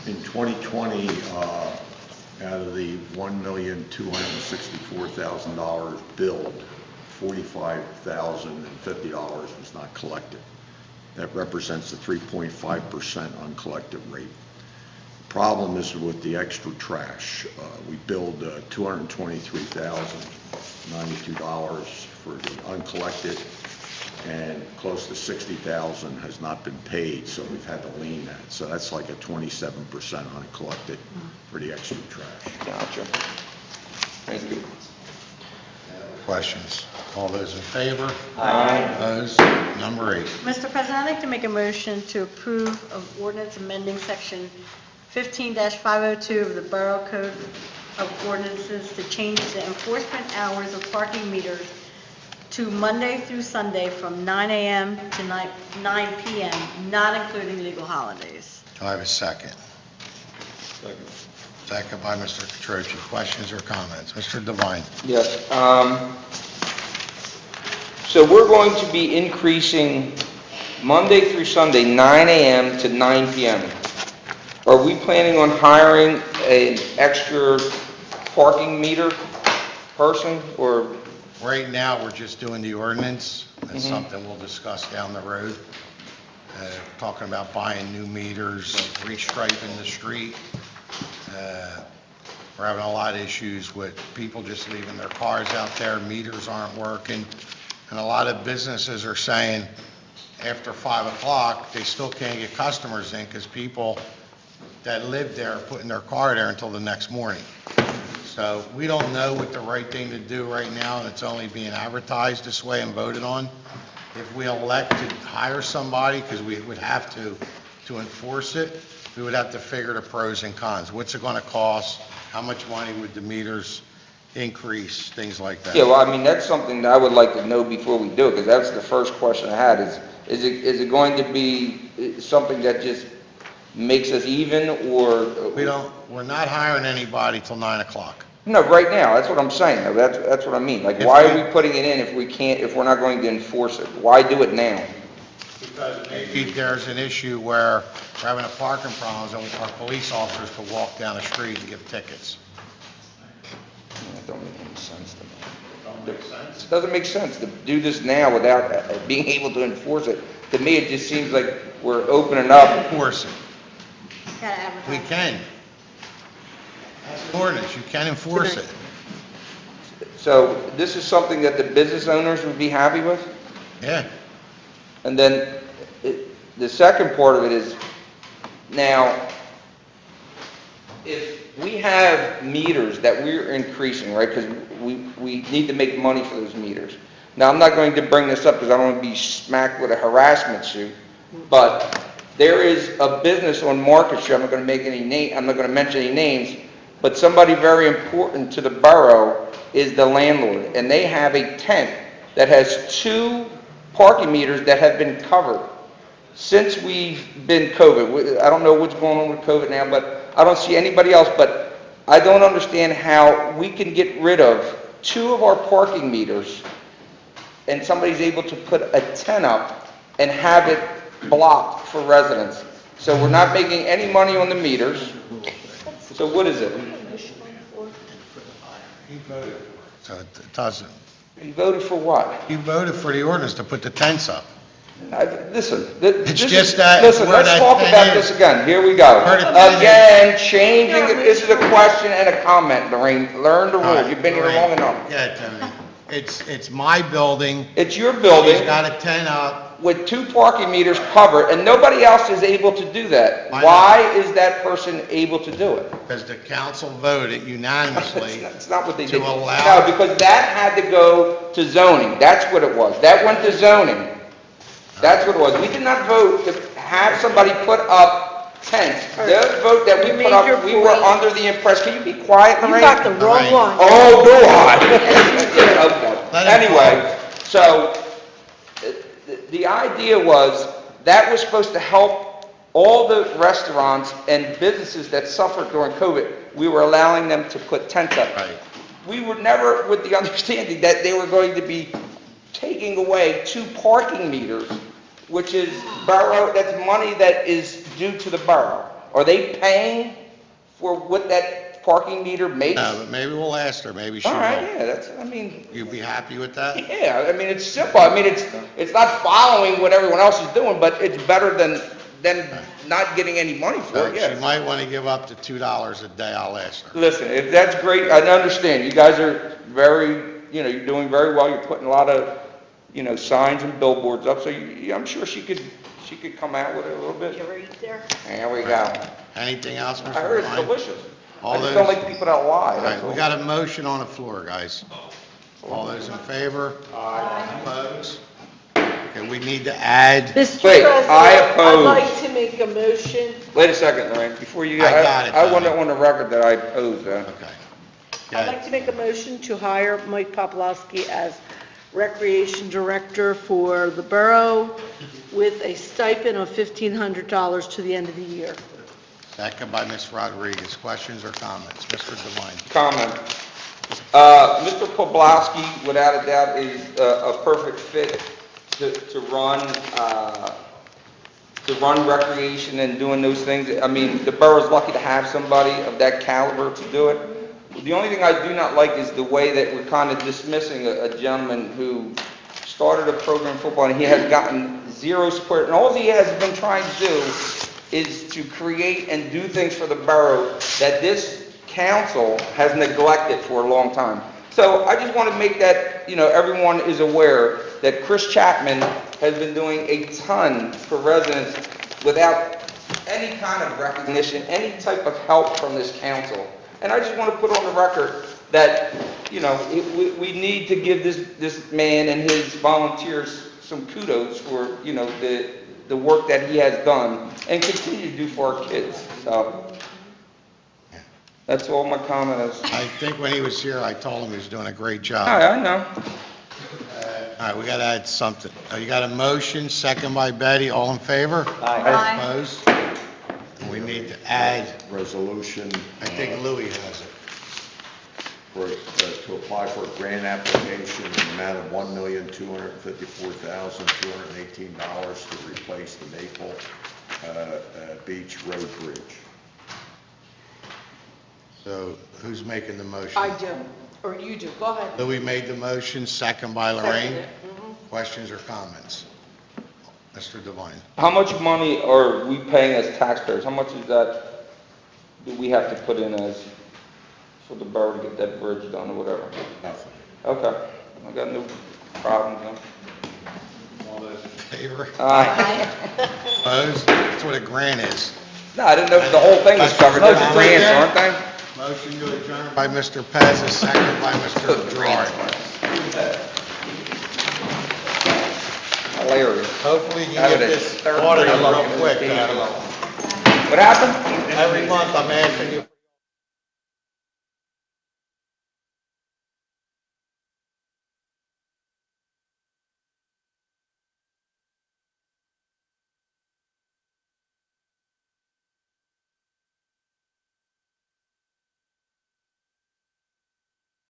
In 2020, out of the $1,264,000 billed, $45,050 was not collected. That represents the 3.5% uncollected rate. The problem is with the extra trash. We billed $223,092 for the uncollected, and close to $60,000 has not been paid, so we've had to lien that. So that's like a 27% uncollected for the extra trash. Gotcha. Thank you. Questions? All those in favor? Aye. Opposed? Number 8. Mr. President, I'd like to make a motion to approve of ordinance amending section 15-502 of the Borough Code of Ordinances to change the enforcement hours of parking meters to Monday through Sunday from 9 a.m. to 9 p.m., not including legal holidays. Do I have a second? Second by Mr. Catroci. Questions or comments? Mr. Devine? Yes. So we're going to be increasing Monday through Sunday, 9 a.m. to 9 p.m. Are we planning on hiring an extra parking meter person, or? Right now, we're just doing the ordinance. That's something we'll discuss down the road. Talking about buying new meters, restriping the street. We're having a lot of issues with people just leaving their cars out there, meters aren't working. And a lot of businesses are saying after 5 o'clock, they still can't get customers in because people that live there are putting their car there until the next morning. So we don't know what the right thing to do right now, and it's only being advertised this way and voted on. If we elect to hire somebody, because we would have to enforce it, we would have to figure the pros and cons. What's it going to cost? How much money would the meters increase? Things like that. Yeah, well, I mean, that's something that I would like to know before we do it, because that's the first question I had, is it going to be something that just makes us even, or? We're not hiring anybody till 9 o'clock. No, right now, that's what I'm saying, though. That's what I mean. Like, why are we putting it in if we're not going to enforce it? Why do it now? Because maybe there's an issue where we're having a parking problem, and our police officers could walk down the street and give tickets. That don't make any sense to me. Don't make sense? It doesn't make sense to do this now without being able to enforce it. To me, it just seems like we're opening up. Enforce it. Gotta advertise. We can. That's an ordinance, you can enforce it. So this is something that the business owners would be happy with? Yeah. And then the second part of it is, now, if we have meters that we're increasing, right, because we need to make money for those meters. Now, I'm not going to bring this up because I don't want to be smacked with a harassment suit, but there is a business on Market Street, I'm not going to mention any names, but somebody very important to the borough is the landlord, and they have a tent that has 2 parking meters that have been covered since we've been COVID. I don't know what's going on with COVID now, but I don't see anybody else, but I don't understand how we can get rid of 2 of our parking meters and somebody's able to put a tent up and have it blocked for residents. So we're not making any money on the meters. So what is it? So it doesn't. You voted for what? You voted for the ordinance to put the tents up. Listen, It's just that. Listen, where let's that talk tent about is. this again. Here we go. Where the tent Again, changing, this is a question and a comment, Lorraine. Learn the rules. You've been here long enough. Yeah, Tony. It's my building. It's your building. He's got a tent up. With 2 parking meters covered, and nobody else is able to do that. Why not? Why is that person able to do it? Because the council voted unanimously. That's not what they To did. allow- No, because that had to go to zoning. That's what it was. That went to zoning. That's what it was. We did not vote to have somebody put up tents. The vote that we put up, we were under the impression, can you be quiet, Lorraine? You got the wrong Right. one. Oh, do I? Let him Anyway, so the idea was that was supposed to help all the restaurants and businesses that suffered during COVID. We were allowing them to put tents up. Right. We were never with the understanding that they were going to be taking away 2 parking meters, which is borough, that's money that is due to the borough. Are they paying for what that parking meter makes? No, but maybe we'll ask her, maybe she All right, will. yeah, that's, I mean, You'd be happy with that? yeah, I mean, it's simple. I mean, it's not following what everyone else is doing, but it's better than not getting any money for it, She yes. might want to give up to $2 a day, I'll ask her. Listen, if that's great, I understand. You guys are very, you're doing very well. You're putting a lot of, signs and billboards up, so I'm sure she could come out with it a little bit. You're right there. There we go. Anything else, Mr. I heard it's Devine? delicious. All I just don't those- like people that lie, All that's right, we all. got a motion on the floor, guys. All those in favor? Aye. Opposed? Okay, we need to add, Mr. Wait, President, I I'd oppose. like to make a motion. Wait a second, Lorraine, before you, I got it, I want it Tommy. on the record that I oppose that. okay. I'd like to make a motion to hire Mike Poplawski as Recreation Director for the borough with a stipend of $1,500 to the end of the year. Second by Ms. Rodriguez. Questions or comments? Mr. Devine? Comment. Mr. Poblowski, without a doubt, is a perfect fit to run recreation and doing those things. I mean, the borough's lucky to have somebody of that caliber to do it. The only thing I do not like is the way that we're kind of dismissing a gentleman who started a program in football and he has gotten zero support. And all he has been trying to do is to create and do things for the borough that this council has neglected for a long time. So I just want to make that, everyone is aware that Chris Chapman has been doing a ton for residents without any kind of recognition, any type of help from this council. And I just want to put on the record that, we need to give this man and his volunteers some kudos for, the work that he has done and continue to do for our kids. So that's all my comment is. I think when he was here, I told him he was doing a great job. I know. All right, we got to add something. You got a motion, second by Betty, all in favor? Aye. Opposed? And we need to add, Resolution. I think Louis has it. To apply for a grant application in the amount of $1,254,218 to replace the Maple Beach Road Bridge. So who's making the motion? I do, or you do. Go ahead. Louis made the motion, second by Lorraine. Second it. Questions or comments? Mr. Devine? How much money are we paying as taxpayers? How much is that, do we have to put in as, for the borough to get that bridge done or whatever? Nothing. Okay, I got no problem then. All those in favor? Aye. Opposed? That's what a grant is. No, I didn't know if the whole thing was covered, those Motion to grants, adjourn. aren't they? Motion to adjourn by Mr. Pez, second by Mr. Gerard. Hilarious. Hopefully you I get would've this third audited grade real looking at quick, this Adam. What happened? Every month I'm asking you.